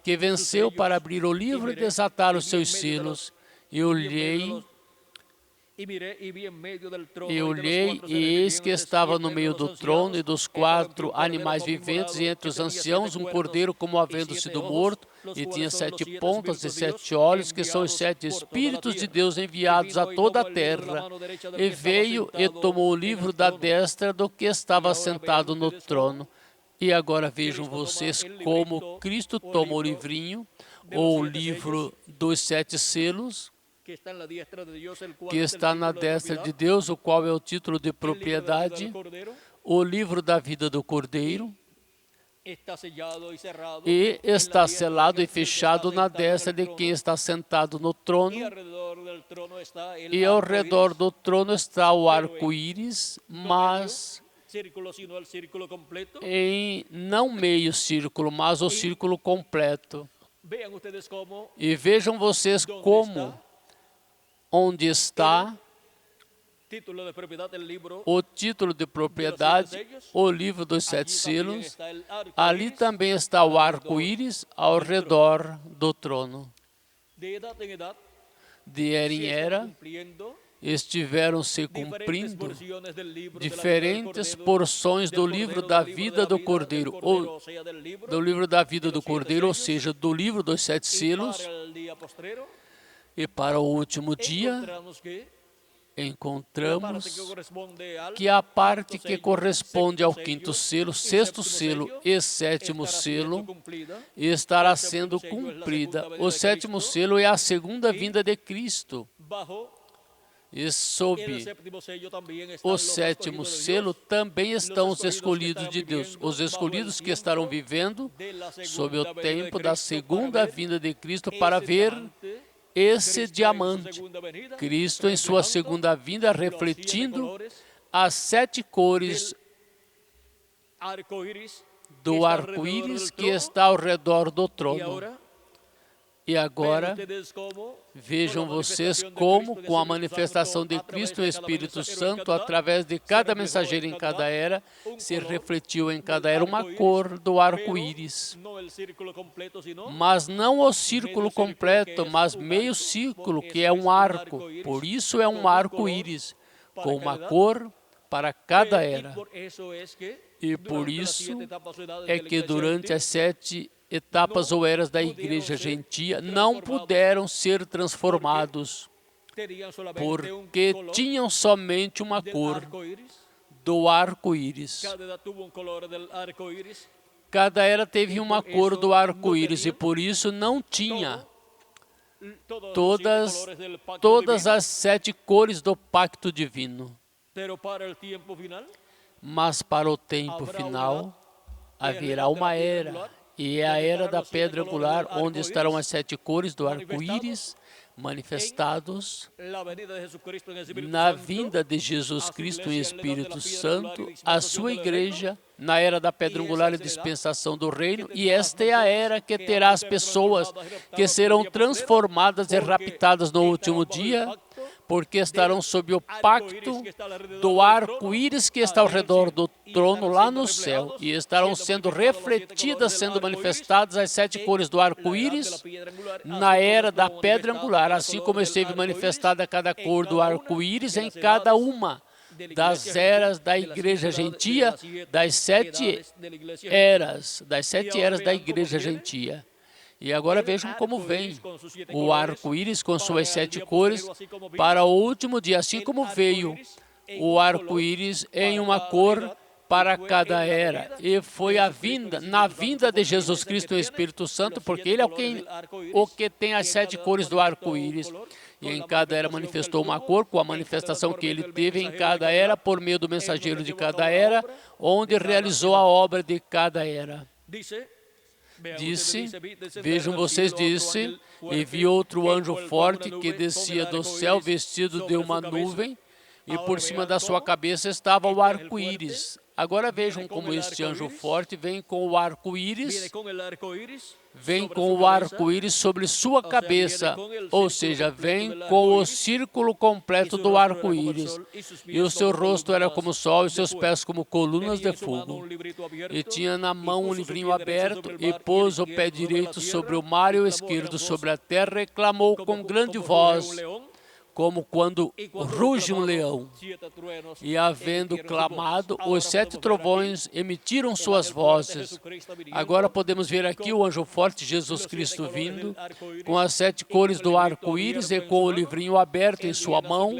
que venceu para abrir o livro e desatar os seus selos. E olhei, e eis que estava no meio do trono e dos 4 animais viventes, e entre os anciãos um cordeiro como havendo sido morto, e tinha 7 pontas e 7 olhos, que são os 7 Espíritos de Deus enviados a toda a terra. E veio e tomou o livro da destra do que estava sentado no trono. E agora vejam vocês como Cristo toma o livrinho, ou o livro dos 7 selos, que está na destra de Deus, o qual é o título de propriedade, o livro da vida do Cordeiro, e está selado e fechado na destra de quem está sentado no trono, e ao redor do trono está o arco-íris, mas em não meio círculo, mas o círculo completo. E vejam vocês como, onde está o título de propriedade, o livro dos 7 selos, ali também está o arco-íris ao redor do trono. De era em era, estiveram se cumprindo diferentes porções do livro da vida do Cordeiro, ou do livro da vida do Cordeiro, ou seja, do livro dos 7 selos. E para o último dia, encontramos que a parte que corresponde ao 5º selo, 6º selo e 7º selo estará sendo cumprida. O 7º selo é a segunda vinda de Cristo. E sob o 7º selo também estão os escolhidos de Deus, os escolhidos que estarão vivendo sob o tempo da segunda vinda de Cristo para ver esse diamante, Cristo em sua segunda vinda, refletindo as 7 cores do arco-íris que está ao redor do trono. E agora, vejam vocês como, com a manifestação de Cristo e o Espírito Santo, através de cada mensageiro em cada era, se refletiu em cada era uma cor do arco-íris. Mas não o círculo completo, mas meio círculo, que é um arco. Por isso é um arco-íris, com uma cor para cada era. E por isso é que durante as 7 etapas ou eras da igreja gentia não puderam ser transformados, porque tinham somente uma cor do arco-íris. Cada era teve uma cor do arco-íris e por isso não tinha todas as 7 cores do pacto divino. Mas para o tempo final haverá uma era, e é a era da pedra angular, onde estarão as 7 cores do arco-íris manifestados na vinda de Jesus Cristo em Espírito Santo, a sua igreja, na era da pedra angular e dispensação do reino, e esta é a era que terá as pessoas que serão transformadas e raptadas no último dia, porque estarão sob o pacto do arco-íris que está ao redor do trono lá no céu, e estarão sendo refletidas, sendo manifestadas as 7 cores do arco-íris na era da pedra angular, assim como esteve manifestada cada cor do arco-íris em cada uma das eras da igreja gentia, das 7 eras da igreja gentia. E agora vejam como vem o arco-íris com suas 7 cores para o último dia, assim como veio o arco-íris em uma cor para cada era. E foi na vinda de Jesus Cristo e o Espírito Santo, porque Ele é o que tem as 7 cores do arco-íris. E em cada era manifestou uma cor, com a manifestação que Ele teve em cada era, por meio do mensageiro de cada era, onde realizou a obra de cada era. Vejam vocês, disse, e vi outro anjo forte que descia do céu vestido de uma nuvem, e por cima da sua cabeça estava o arco-íris. Agora vejam como este anjo forte vem com o arco-íris, sobre sua cabeça, ou seja, vem com o círculo completo do arco-íris. E o seu rosto era como o sol e seus pés como colunas de fogo. E tinha na mão um livrinho aberto e pôs o pé direito sobre o mar e o esquerdo sobre a terra e clamou com grande voz, como quando ruge um leão. E havendo clamado, os 7 trovões emitiram suas vozes. Agora podemos ver aqui o anjo forte, Jesus Cristo, vindo, com as 7 cores do arco-íris e com o livrinho aberto em sua mão.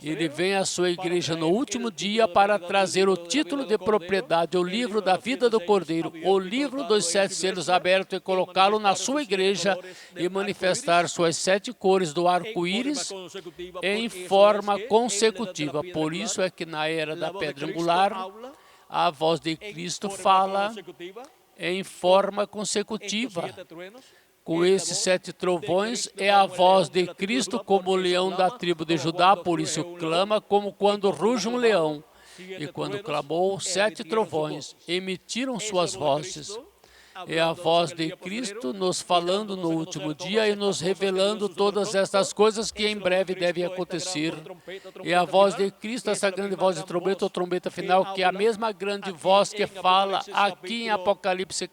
Ele vem à sua igreja no último dia para trazer o título de propriedade, o livro da vida do Cordeiro, o livro dos 7 selos abertos, e colocá-lo na sua igreja e manifestar suas 7 cores do arco-íris em forma consecutiva. Por isso é que na era da pedra angular, a voz de Cristo fala em forma consecutiva. Com esses 7 trovões, é a voz de Cristo como o leão da tribo de Judá, por isso clama como quando ruge um leão. E quando clamou, 7 trovões emitiram suas vozes. É a voz de Cristo nos falando no último dia e nos revelando todas estas coisas que em breve devem acontecer. É a voz de Cristo, essa grande voz de trombeta ou trombeta final, que é a mesma grande voz que fala aqui em Apocalipse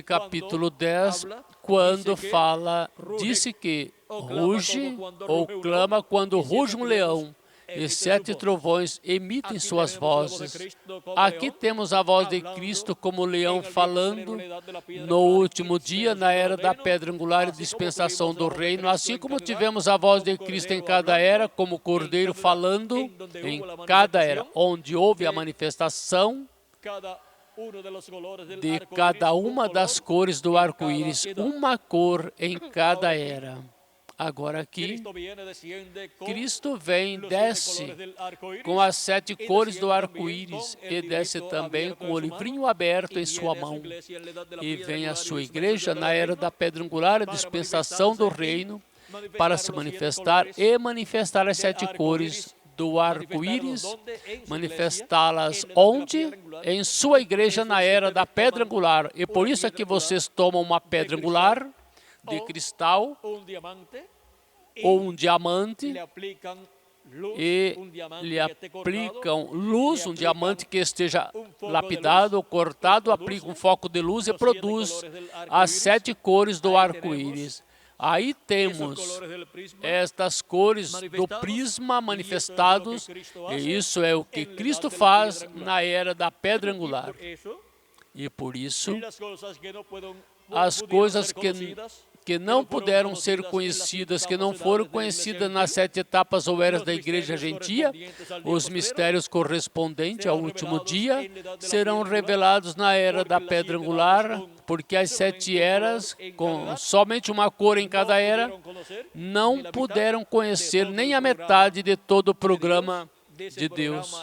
capítulo 10, quando fala, disse que ruge ou clama quando ruge um leão. E 7 trovões emitem suas vozes. Aqui temos a voz de Cristo como leão falando no último dia, na era da pedra angular e dispensação do reino, assim como tivemos a voz de Cristo em cada era, como cordeiro falando em cada era, onde houve a manifestação de cada uma das cores do arco-íris, uma cor em cada era. Agora aqui, Cristo vem, desce com as 7 cores do arco-íris e desce também com o livrinho aberto em sua mão. E vem à sua igreja na era da pedra angular, a dispensação do reino, para se manifestar e manifestar as 7 cores do arco-íris, manifestá-las onde? Em sua igreja na era da pedra angular. E por isso é que vocês tomam uma pedra angular de cristal ou um diamante e lhe aplicam luz, um diamante que esteja lapidado ou cortado, aplica um foco de luz e produz as 7 cores do arco-íris. Aí temos estas cores do prisma manifestados, e isso é o que Cristo faz na era da pedra angular. E por isso, as coisas que não puderam ser conhecidas, que não foram conhecidas nas 7 etapas ou eras da igreja gentia, os mistérios correspondentes ao último dia, serão revelados na era da pedra angular, porque as 7 eras, com somente uma cor em cada era, não puderam conhecer nem a metade de todo o programa de Deus,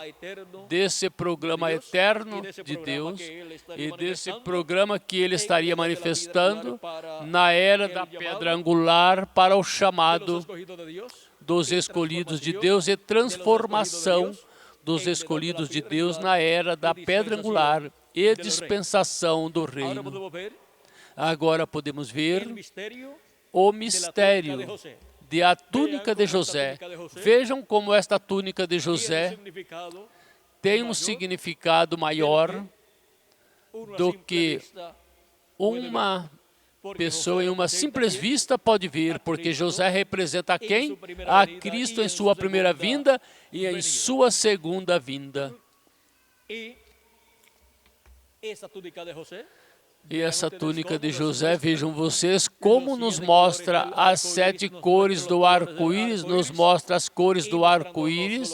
desse programa eterno de Deus e desse programa que Ele estaria manifestando na era da pedra angular para o chamado dos escolhidos de Deus e transformação dos escolhidos de Deus na era da pedra angular e dispensação do reino. Agora podemos ver o mistério de a túnica de José. Vejam como esta túnica de José tem um significado maior do que uma pessoa em uma simples vista pode ver, porque José representa quem? A Cristo em sua primeira vinda e em sua segunda vinda. E essa túnica de José, vejam vocês, como nos mostra as 7 cores do arco-íris, nos mostra as cores do arco-íris,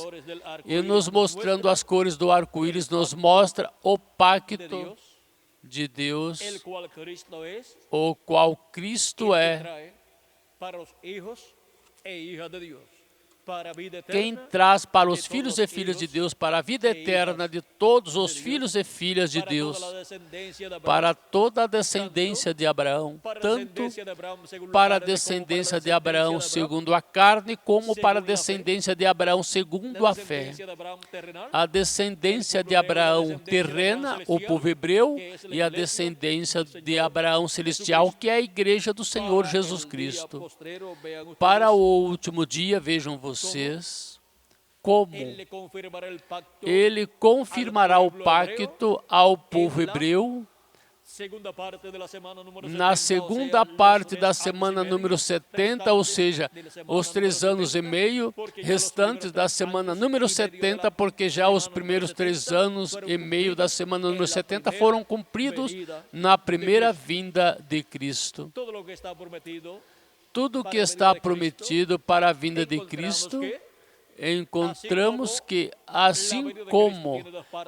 e nos mostrando as cores do arco-íris, nos mostra o pacto de Deus, o qual Cristo é, quem traz para os filhos e filhas de Deus, para a vida eterna de todos os filhos e filhas de Deus, para toda a descendência de Abraão, tanto para a descendência de Abraão segundo a carne, como para a descendência de Abraão segundo a fé. A descendência de Abraão terrena, o povo hebreu, e a descendência de Abraão celestial, que é a igreja do Senhor Jesus Cristo. Para o último dia, vejam vocês, como Ele confirmará o pacto ao povo hebreu, Na segunda parte da semana número 70, ou seja, os 3 anos e meio restantes da semana número 70, porque já os primeiros 3 anos e meio da semana número 70 foram cumpridos na primeira vinda de Cristo. Tudo que está prometido para a vinda de Cristo, encontramos que, assim como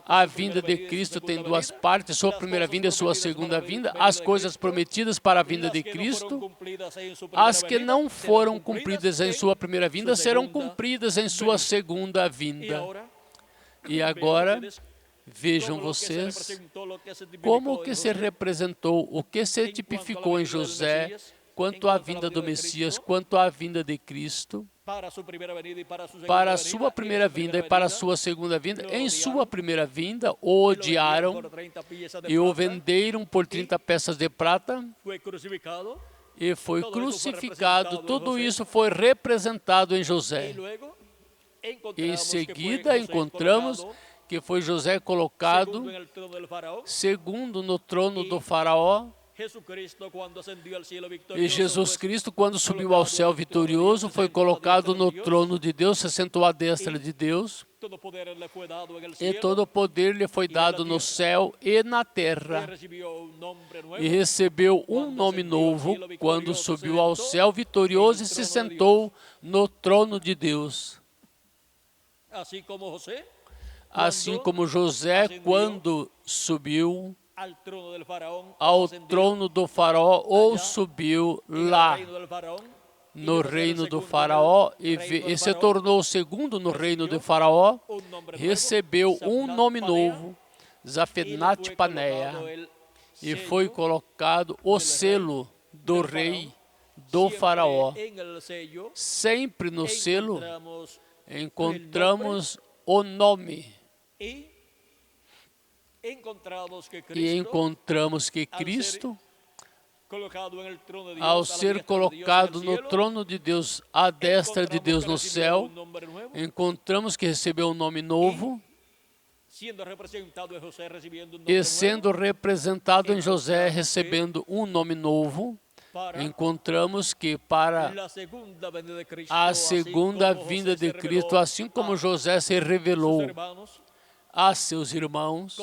a vinda de Cristo tem 2 partes, sua primeira vinda e sua segunda vinda, as coisas prometidas para a vinda de Cristo, as que não foram cumpridas em sua primeira vinda, serão cumpridas em sua segunda vinda. E agora, vejam vocês como que se representou, o que se tipificou em José, quanto à vinda do Messias, quanto à vinda de Cristo, para a sua primeira vinda e para a sua segunda vinda. Em sua primeira vinda, o odiaram e o venderam por 30 peças de prata e foi crucificado. Tudo isso foi representado em José. Em seguida, encontramos que foi José colocado segundo no trono do faraó. E Jesus Cristo, quando subiu ao céu vitorioso, foi colocado no trono de Deus, se sentou à destra de Deus, e todo o poder lhe foi dado no céu e na terra. E recebeu um nome novo quando subiu ao céu vitorioso e se sentou no trono de Deus. Assim como José, quando subiu ao trono do faraó, ou subiu lá no reino do faraó e se tornou segundo no reino do faraó, recebeu um nome novo, Zafenat Paneia, e foi colocado o selo do rei do faraó. Sempre no selo encontramos o nome. E encontramos que Cristo, ao ser colocado no trono de Deus, à destra de Deus no céu, encontramos que recebeu um nome novo, e sendo representado em José, recebendo um nome novo, encontramos que para a segunda vinda de Cristo, assim como José se revelou a seus irmãos,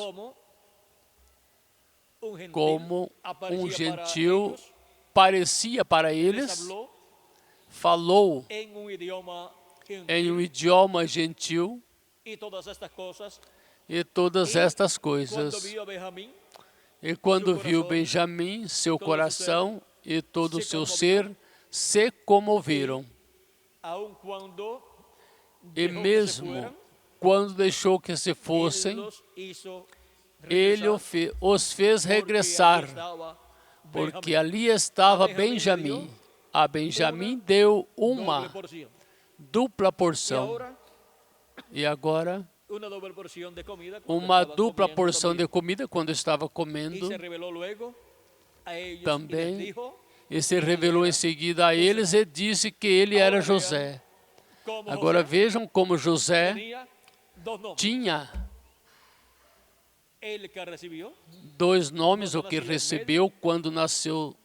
como um gentil parecia para eles, falou em um idioma gentil, e todas estas coisas. E quando viu Benjamim, seu coração e todo o seu ser se comoveram. E mesmo quando deixou que se fossem, ele os fez regressar, porque ali estava Benjamim. A Benjamim deu uma dupla porção. E agora, uma dupla porção de comida quando estava comendo também, e se revelou em seguida a eles e disse que ele era José. Agora vejam como José tinha 2 nomes, o que recebeu quando nasceu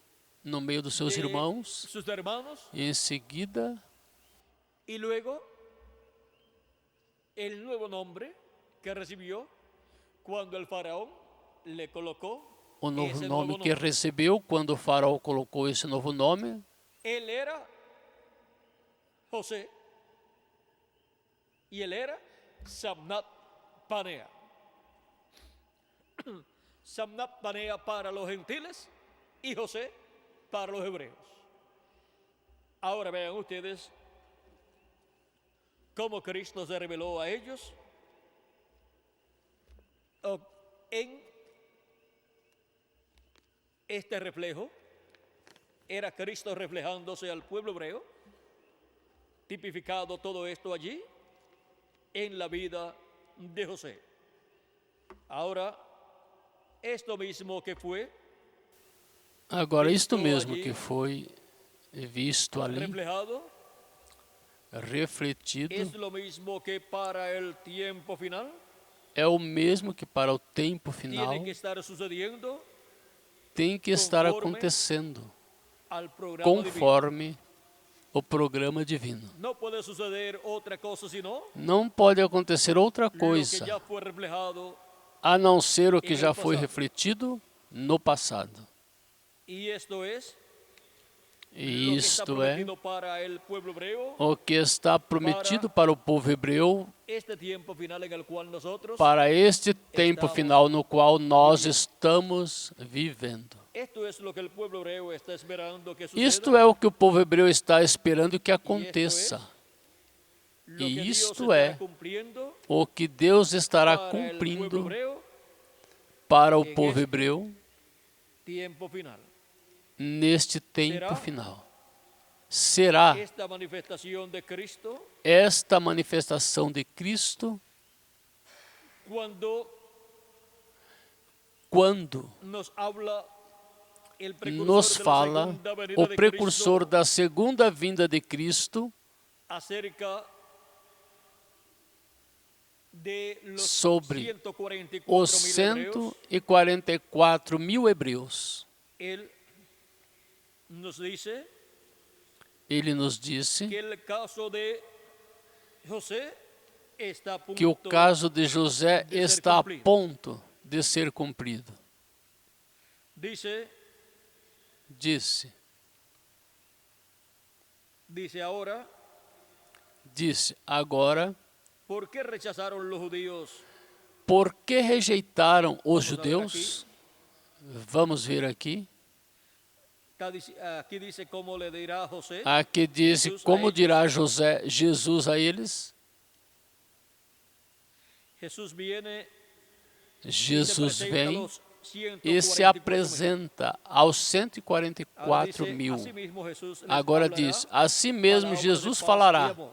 no meio dos seus irmãos, e em seguida y luego el nuevo nombre que recibió cuando el faraón le colocó o novo nome que recebeu quando o faraó colocou esse novo nome. Él era José y él era Samnat Panea. Samnat Panea para los gentiles y José para los hebreos. Ahora vean ustedes cómo Cristo se reveló a ellos en este reflejo. Era Cristo reflejándose al pueblo hebreo, tipificado todo esto allí en la vida de José. Ahora, esto mismo que fue, agora isto mesmo que foi visto ali, reflejado, refletido, es lo mismo que para el tiempo final, é o mesmo que para o tempo final tiene que estar sucediendo tem que estar acontecendo conforme o programa divino. No puede suceder otra cosa sino Não pode acontecer outra lo que coisa ya fue reflejado, a não ser o que já foi refletido no passado. y esto es E lo que está isto é prometido para el pueblo hebreo, o que está prometido para o povo hebreu este tiempo final en el cual nosotros, para este tempo final no qual nós estamos vivendo. esto es lo que el pueblo hebreo está esperando que Isto suceda, é o que o povo hebreu está esperando que aconteça. lo que E Dios isto estará é cumpliendo o que Deus estará para el pueblo cumprindo hebreo, para o povo hebreu tiempo final. neste tempo Será final. Será Esta manifestación de Cristo esta manifestação de Cristo quando nos habla el precursor nos de la fala segunda venida o de precursor Cristo da segunda vinda de Cristo acerca de los sobre 144.000 os hebreos. 144.000 hebreus. Él nos dice Ele nos disse que el caso de José está a punto que o caso de José de ser está a cumprido. ponto de ser cumprido. Dice ahora, Disse, agora, ¿por qué rechazaron los judíos? por que rejeitaram os Vamos a ver judeus? Vamos ver aqui. Aquí dice cómo le dirá José. Aqui diz, Jesus a como eles. dirá Jesus a eles? Jesús viene Jesus se vem los e se 144.000. apresenta aos Ahora 144 dice, mil. asimismo Jesús les Agora hablará diz, assim mesmo palavras Jesus de paz falará e amor.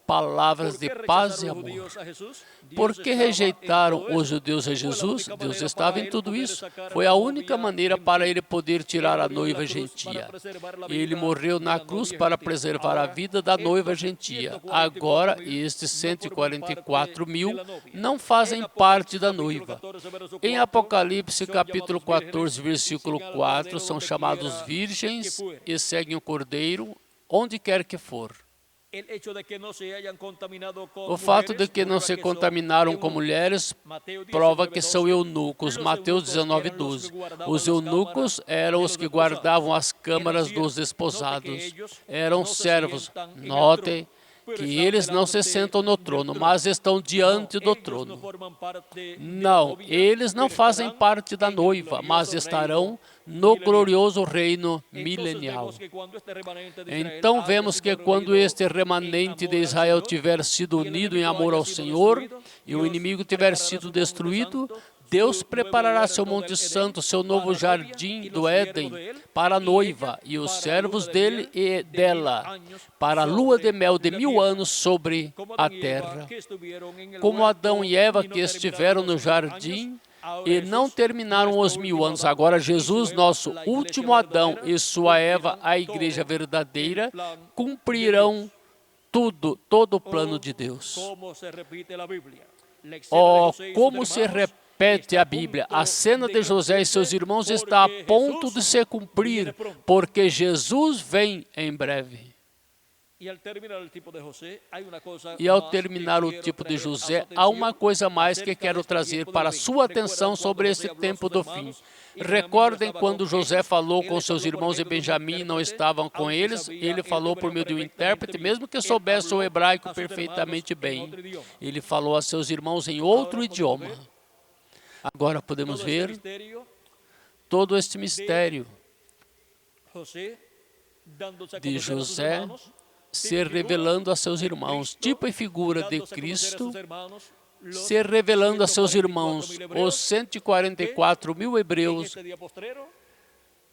palavras ¿Por de qué paz e rechazaron los amor. judíos a Jesús? Por Dios que estaba en rejeitaram todo os eso. judeus a Fue la Jesus? única Deus maneira estava para em él tudo poder isso. sacar Foi a a novia única maneira gentil. para ele poder tirar a Ele morreu noiva na cruz gentia. para preservar a Ele vida morreu de na la cruz novia para gentil. preservar a Ahora, vida da noiva estos gentia. 144.000 Agora, estes não formam 144 parte mil de la novia. não Em fazem Apocalipse, parte da capítulo noiva. 14, verso Em 4, Apocalipse, são capítulo llamados vírgenes 14, e versículo siguen al 4, Cordeiro são donde chamados quiera virgens que fuere. e seguem o Cordeiro onde quer que for. El hecho de que no se hayan contaminado con O fato de mujeres que não prueba se que son contaminaram com eunucos. mulheres Mateus prova 19, que são 12. eunucos. Los Mateus eunucos 19, eran los 12. que guardaban Os las eunucos cámaras eram de os los que desposados. guardavam as câmaras Eran dos siervos. desposados. Note que ellos Eram no se servos. sientan en el Notem trono, pero que están eles não se delante sentam no del trono, trono. mas estão diante do Ellos no trono. forman parte de la Não, novia, eles não pero fazem estarán parte da en el noiva, mas glorioso estarão reino no milenial. glorioso reino Entonces milenial. vemos que cuando este remanente de Israel Então haya vemos que sido quando reunido este en remanente de amor al Israel Señor, tiver sido y el unido em enemigo amor haya ao sido Senhor destruido, e o Dios inimigo tiver preparará sido su monte destruído, santo, Deus su preparará nuevo seu huerto monte del santo, Edén seu para novo a novia jardim y do los Éden siervos de él, para a y noiva ella e os para servos luna de dele miel e de 1000 dela años para a lua de sobre mel de la 1000 tierra. anos sobre Como a Adán y Eva, terra. que estuvieron en el Como huerto Adão e Eva y no que terminaron estiveram los no 1000 años, jardim ahora e não Jesús, terminaram os nuestro 1000 último anos. Adán, Agora y su Jesus, Eva, nosso la iglesia último Adão verdadera, e sua Eva, cumplirán a igreja todo verdadeira, el plan de cumprirão Dios. todo o plano Oh, de Deus. como se repite la Biblia. La escena de Oh, José y sus como se hermanos repete está a Bíblia. A punto cena de José e seus cumplirse irmãos está a porque ponto Jesús de se viene cumprir, pronto. porque Jesus vem em breve. E ao terminar o tipo de José, há uma coisa E ao mais terminar que o quero tipo de trazer a José, sua há uma atenção coisa mais que acerca quero deste trazer tempo do para a fim. sua Recuerdan atenção quando sobre José esse falou a tempo sus do fim. hermanos e Benjamim não Recordem estava quando com José eles, falou ele com seus falou por irmãos e meio de um Benjamim não intérprete, estavam com aunque eles, sabia ele el falou por hebreo meio de um perfectamente intérprete, bien. mesmo que Él soubesse o habló hebraico a sus hermanos perfeitamente en bem. outro idioma. Ele falou a seus irmãos em Agora outro podemos idioma. ver Agora podemos todo este ver mistério todo este mistério José dándose a de conocer a sus José hermanos, se revelando a seus irmãos, tipo e figura de dándose a conocer a Cristo, sus hermanos, los se revelando a seus 144.000 irmãos, hebreos, os 144 mil en hebreus este día postrero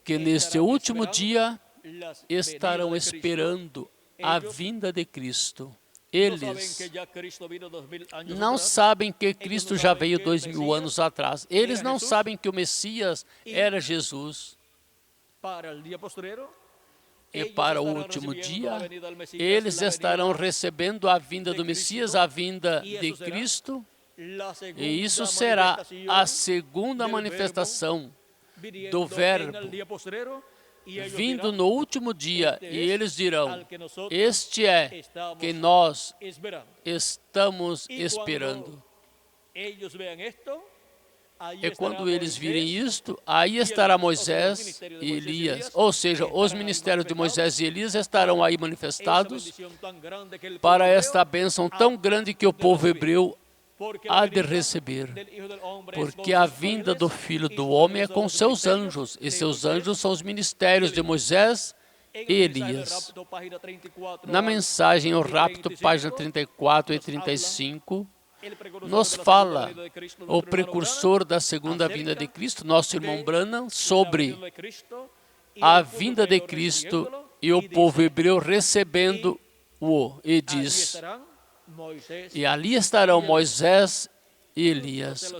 que neste estarán último esperando dia las estarão venidas de Cristo. esperando a Ellos vinda de Cristo. No saben que Eles ya Cristo vino 2000 años não atrás. sabem que Cristo já sabem veio que 2000 Messias anos atrás. Eles era não Jesus. sabem que o Messias E era Jesus. Para el día postrero, E ellos para o estarán último recibiendo dia, la venida del Mesías, eles la estarão venida recebendo a vinda de do Messias, Cristo, a vinda e de isso será Cristo. la segunda E isso será a manifestación segunda del manifestação do Verbo, vindo no último dia, e eles dirão: este é que nós estamos esperando. E quando eles virem isto, aí estará Moisés e Elias, ou seja, os ministérios de Moisés e Elias estarão aí manifestados para esta bênção tão grande que o povo hebreu há de receber, porque a vinda do Filho do Homem é com seus anjos, e seus anjos são os ministérios de Moisés e Elias. Na mensagem O Rapto, página 34 e 35, nos fala o precursor da segunda vinda de Cristo, nosso irmão Branham, sobre a vinda de Cristo e o povo hebreu recebendo-o, e diz: e ali estarão Moisés e Elias,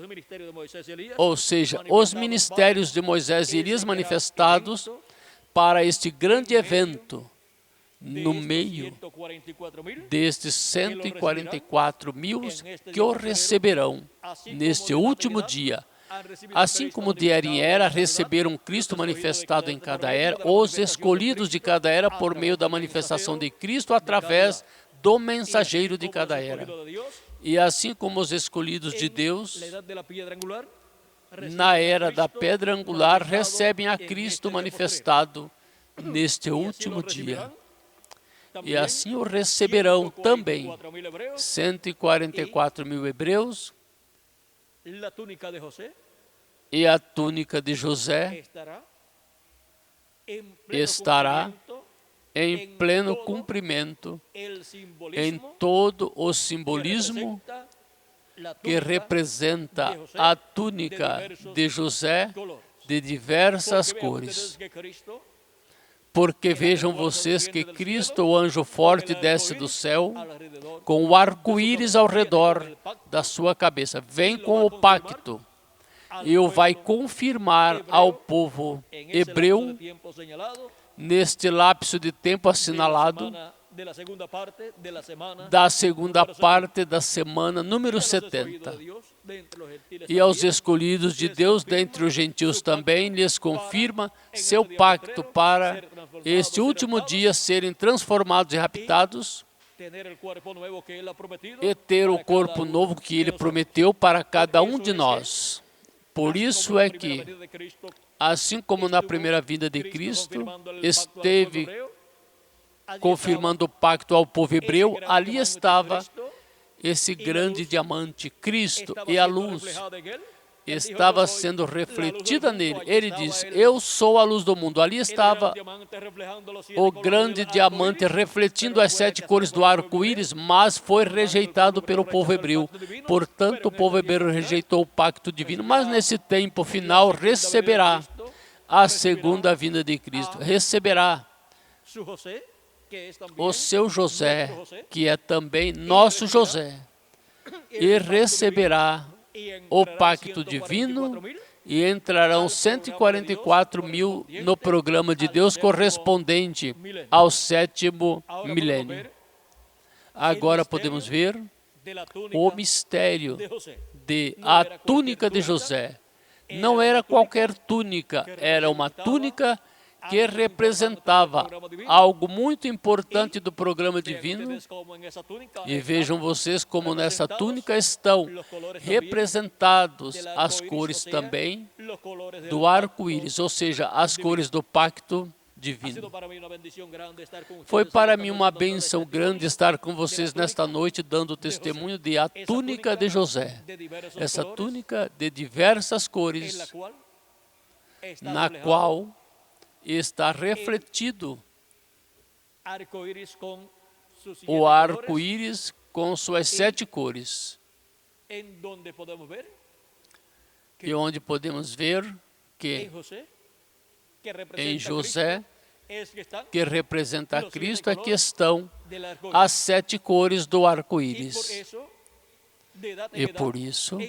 ou seja, os ministérios de Moisés e Elias manifestados para este grande evento, no meio destes 144 mil que o receberão neste último dia. Assim como de era em era receberam Cristo manifestado em cada era, os escolhidos de cada era por meio da manifestação de Cristo através do mensageiro de cada era. E assim como os escolhidos de Deus, na era da pedra angular, recebem a Cristo manifestado neste último dia. E assim o receberão também 144 mil hebreus, e a túnica de José estará em pleno cumprimento em todo o simbolismo que representa a túnica de José de diversas cores. Porque vejam vocês que Cristo, o anjo forte, desce do céu com o arco-íris ao redor da sua cabeça. Vem com o pacto e o vai confirmar ao povo hebreu neste lapso de tempo assinalado da segunda parte da semana número 70. E aos escolhidos de Deus dentre os gentios também lhes confirma seu pacto para este último dia serem transformados e raptados e ter o corpo novo que Ele prometeu para cada um de nós. Por isso é que, assim como na primeira vinda de Cristo, esteve confirmando o pacto ao povo hebreu, ali estava esse grande diamante, Cristo, e a luz estava sendo refletida nele. Ele diz: eu sou a luz do mundo. Ali estava o grande diamante refletindo as 7 cores do arco-íris, mas foi rejeitado pelo povo hebreu. Portanto, o povo hebreu rejeitou o pacto divino, mas nesse tempo final receberá a segunda vinda de Cristo. Receberá o seu José, que é também nosso José, e receberá o pacto divino, e entrarão 144 mil no programa de Deus correspondente ao 7º milênio. Agora podemos ver o mistério de a túnica de José. Não era qualquer túnica, era uma túnica que representava algo muito importante do programa divino. E vejam vocês como nessa túnica estão representados as cores também do arco-íris, ou seja, as cores do pacto divino. Foi para mim uma bênção grande estar com vocês nesta noite, dando testemunho de a túnica de José. Essa túnica de diversas cores, na qual está refletido o arco-íris com suas 7 cores. E onde podemos ver que em José, que representa a Cristo, aqui estão as 7 cores do arco-íris. E por isso,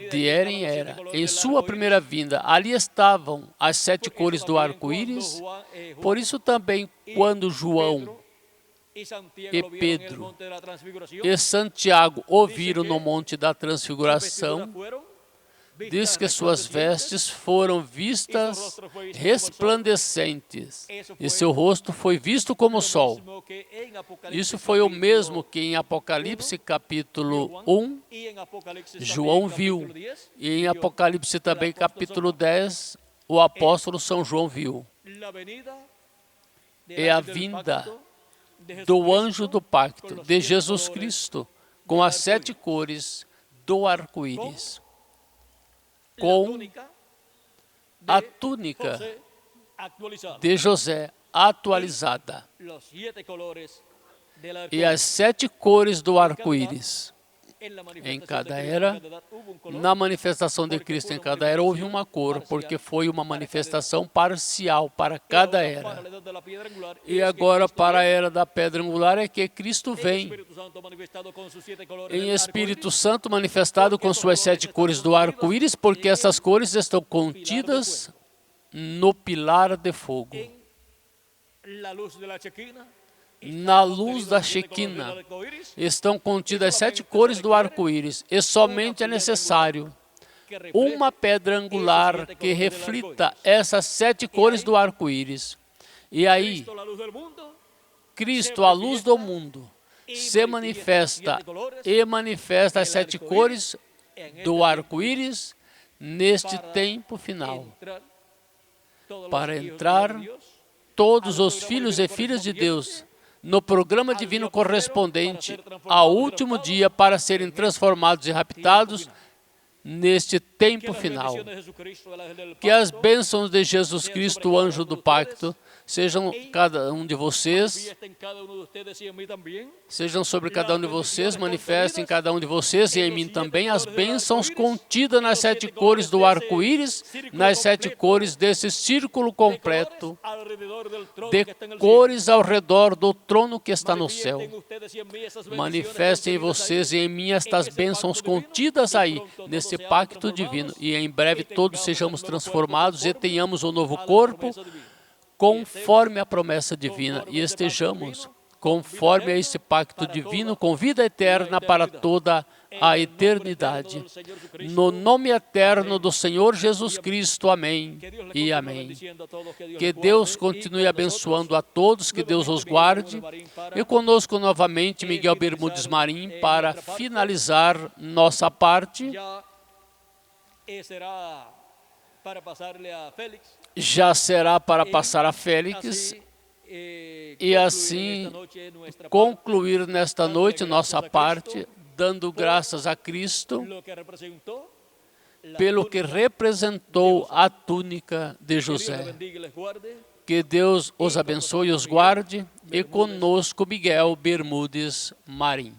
de era em era, em sua primeira vinda, ali estavam as 7 cores do arco-íris. Por isso também, quando João e Pedro e Santiago ouviram no Monte da Transfiguração, diz que suas vestes foram vistas resplandecentes e seu rosto foi visto como o sol. Isso foi o mesmo que em Apocalipse capítulo 1, João viu. E em Apocalipse também capítulo 10, o apóstolo São João viu. É a vinda do anjo do pacto, de Jesus Cristo, com as 7 cores do arco-íris, com a túnica de José atualizada e as 7 cores do arco-íris. Em cada era, na manifestação de Cristo em cada era, houve uma cor, porque foi uma manifestação parcial para cada era. E agora, para a era da pedra angular, é que Cristo vem em Espírito Santo manifestado com suas 7 cores do arco-íris, porque essas cores estão contidas no pilar de fogo. Na luz da Shequina estão contidas as 7 cores do arco-íris, e somente é necessário uma pedra angular que reflita essas 7 cores do arco-íris. E aí, Cristo, a luz do mundo, se manifesta e manifesta as 7 cores do arco-íris neste tempo final, para entrar todos os filhos e filhas de Deus no programa divino correspondente ao último dia, para serem transformados e raptados neste tempo final. Que as bênçãos de Jesus Cristo, o anjo do pacto, sejam cada um de vocês, sejam sobre cada um de vocês, manifestem em cada um de vocês e em mim também as bênçãos contidas nas 7 cores do arco-íris, nas 7 cores desse círculo completo de cores ao redor do trono que está no céu. Manifestem em vocês e em mim estas bênçãos contidas aí, nesse pacto divino, e em breve todos sejamos transformados e tenhamos um novo corpo, conforme a promessa divina, e estejamos conforme a esse pacto divino, com vida eterna para toda a eternidade. No nome eterno do Senhor Jesus Cristo, amém e amém. Que Deus continue abençoando a todos, que Deus os guarde. E conosco novamente Miguel Bermudes Marim para finalizar nossa parte. Já será para passar a Félix e assim concluir nesta noite nossa parte, dando graças a Cristo pelo que representou a túnica de José. Que Deus os abençoe e os guarde, e conosco Miguel Bermudes Marim.